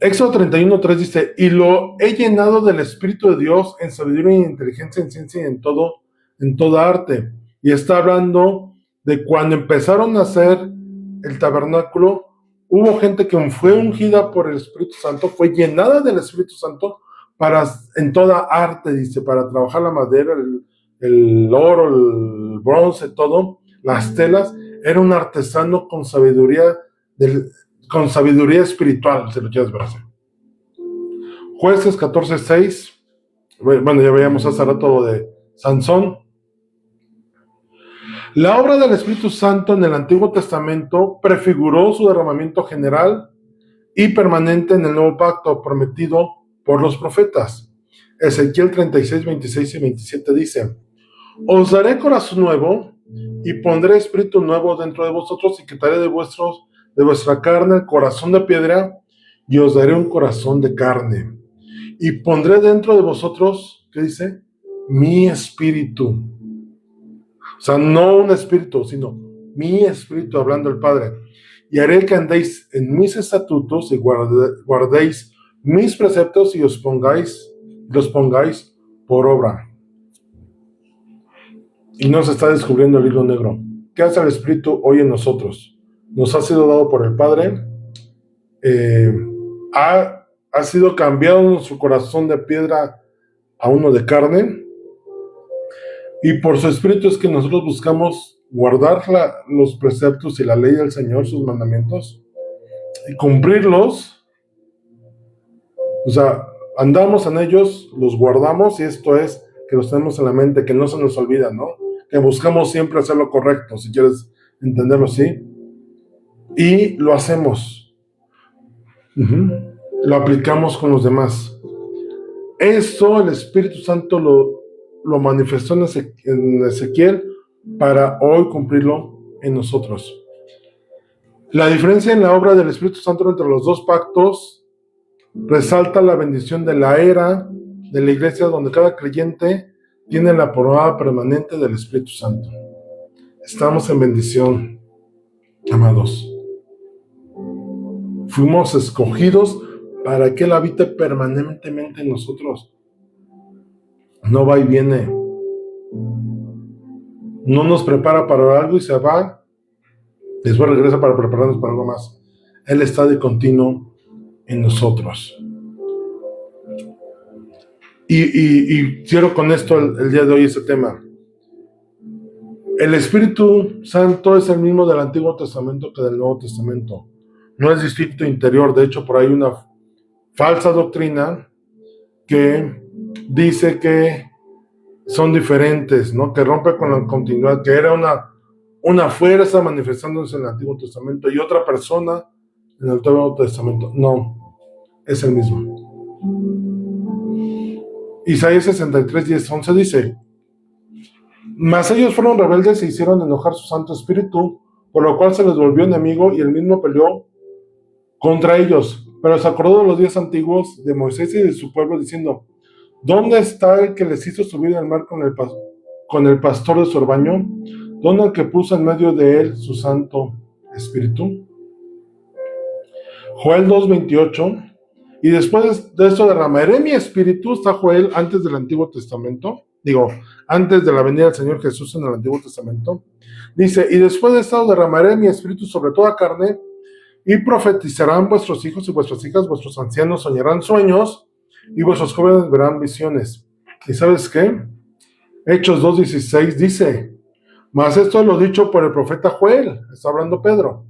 Éxodo 31:3 dice, y lo he llenado del Espíritu de Dios en sabiduría y inteligencia, en ciencia y en toda arte. Y está hablando de cuando empezaron a hacer el tabernáculo, hubo gente que fue ungida por el Espíritu Santo, fue llenada del Espíritu Santo en toda arte, dice, para trabajar la madera, el oro, el bronce, todo, las telas. era un artesano con sabiduría, con sabiduría espiritual, si lo quieres ver así. Jueces 14:6. Bueno, ya veíamos hace rato de Sansón. La obra del Espíritu Santo en el Antiguo Testamento prefiguró su derramamiento general y permanente en el Nuevo Pacto prometido por los profetas. Ezequiel 36, 26 y 27 dice: os daré corazón nuevo y pondré espíritu nuevo dentro de vosotros y quitaré de vuestra carne el corazón de piedra y os daré un corazón de carne. Y pondré dentro de vosotros, ¿qué dice? Mi espíritu. O sea, no un espíritu, sino mi espíritu, hablando el Padre. Y haré que andéis en mis estatutos y guardéis mis preceptos y los pongáis por obra. Y nos está descubriendo el hilo negro. ¿Qué hace el Espíritu hoy en nosotros? Nos ha sido dado por el Padre. Ha sido cambiado nuestro corazón de piedra a uno de carne. Y por su Espíritu es que nosotros buscamos guardar los preceptos y la ley del Señor, sus mandamientos, y cumplirlos. O sea, andamos en ellos, los guardamos, y esto es que los tenemos en la mente, que no se nos olvida, ¿no? Que buscamos siempre hacer lo correcto, si quieres entenderlo así. Y lo hacemos. Lo aplicamos con los demás. Esto el Espíritu Santo lo manifestó en Ezequiel para hoy cumplirlo en nosotros. La diferencia en la obra del Espíritu Santo entre los dos pactos resalta la bendición de la era de la iglesia, donde cada creyente tiene la morada permanente del Espíritu Santo. Estamos en bendición, amados. Fuimos escogidos para que Él habite permanentemente en nosotros. No va y viene. No nos prepara para algo y se va. Después regresa para prepararnos para algo más. Él está de continuo en nosotros. Y cierro con esto el día de hoy ese tema. El Espíritu Santo es el mismo del Antiguo Testamento que del Nuevo Testamento. No es distinto interior. De hecho, por ahí hay una falsa doctrina que dice que son diferentes, ¿no? Que rompe con la continuidad, que era una fuerza manifestándose en el Antiguo Testamento y otra persona en el Nuevo Testamento. No, es el mismo. Isaías 63, 10, 11 dice: mas ellos fueron rebeldes e hicieron enojar su Santo Espíritu, por lo cual se les volvió enemigo y él mismo peleó contra ellos. Pero se acordó de los días antiguos de Moisés y de su pueblo, diciendo: ¿dónde está el que les hizo subir al mar con el pastor de su rebaño? ¿Dónde el que puso en medio de él su Santo Espíritu? Joel 2:28. Y después de esto derramaré mi espíritu. Está Joel antes del Antiguo Testamento. Antes de la venida del Señor Jesús en el Antiguo Testamento. Dice: y después de esto derramaré mi espíritu sobre toda carne, y profetizarán vuestros hijos y vuestras hijas, vuestros ancianos soñarán sueños, y vuestros jóvenes verán visiones. ¿Y sabes qué? Hechos 2:16 dice: mas esto lo dicho por el profeta Joel. Está hablando Pedro,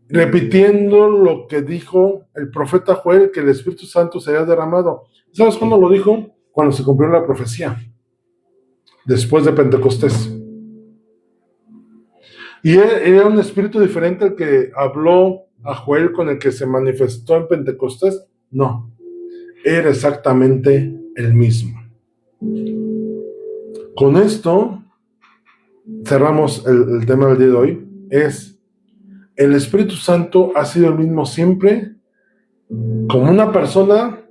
repitiendo lo que dijo el profeta Joel, que el Espíritu Santo sería derramado. ¿Sabes cuándo lo dijo? Cuando se cumplió la profecía, después de Pentecostés. Y era un espíritu diferente al que habló a Joel, con el que se manifestó en Pentecostés. No, era exactamente el mismo. Con esto cerramos el tema del día de hoy. El Espíritu Santo ha sido el mismo siempre, como una persona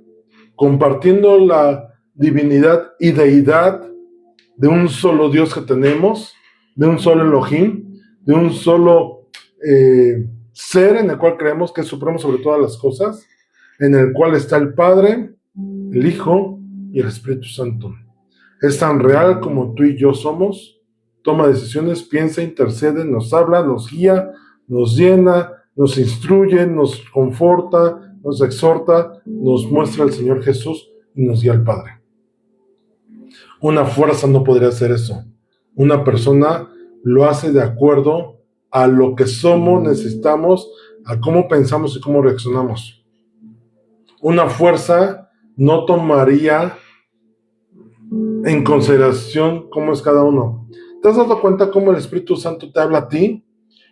compartiendo la divinidad y deidad de un solo Dios que tenemos, de un solo Elohim, de un solo ser en el cual creemos que es supremo sobre todas las cosas, en el cual está el Padre, el Hijo y el Espíritu Santo. Es tan real como tú y yo somos. Toma decisiones, piensa, intercede, nos habla, nos guía, nos llena, nos instruye, nos conforta, nos exhorta, nos muestra el Señor Jesús y nos guía al Padre. Una fuerza no podría hacer eso. Una persona lo hace de acuerdo a lo que somos, necesitamos, a cómo pensamos y cómo reaccionamos. Una fuerza no tomaría en consideración cómo es cada uno. ¿Te has dado cuenta cómo el Espíritu Santo te habla a ti?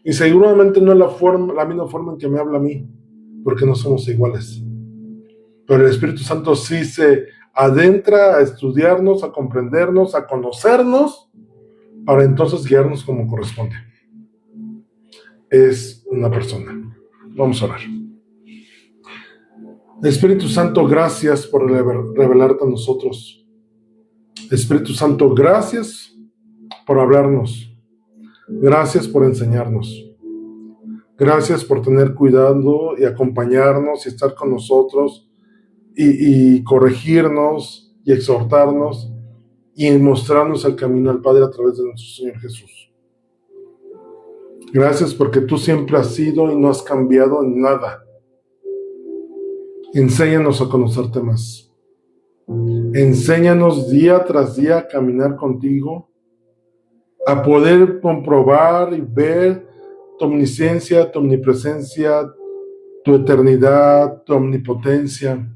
Y seguramente no es la misma forma en que me habla a mí, porque no somos iguales. Pero el Espíritu Santo sí se adentra a estudiarnos, a comprendernos, a conocernos, para entonces guiarnos como corresponde. Es una persona. Vamos a orar. Espíritu Santo, gracias por revelarte a nosotros. Espíritu Santo, gracias por hablarnos. Gracias por enseñarnos. Gracias por tener cuidado y acompañarnos y estar con nosotros y corregirnos y exhortarnos y mostrarnos el camino al Padre a través de nuestro Señor Jesús. Gracias porque tú siempre has sido y no has cambiado en nada. Enséñanos a conocerte más. Enséñanos día tras día a caminar contigo, a poder comprobar y ver tu omnisciencia, tu omnipresencia, tu eternidad, tu omnipotencia,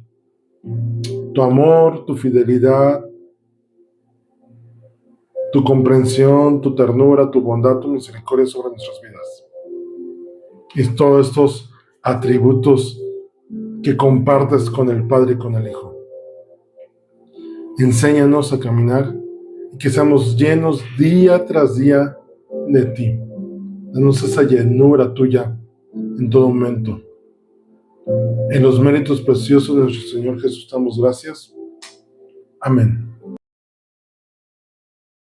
tu amor, tu fidelidad, tu comprensión, tu ternura, tu bondad, tu misericordia sobre nuestras vidas. Y todos estos atributos que compartes con el Padre y con el Hijo. Enséñanos a caminar y que seamos llenos día tras día de ti. Danos esa llenura tuya en todo momento. En los méritos preciosos de nuestro Señor Jesús damos gracias. Amén.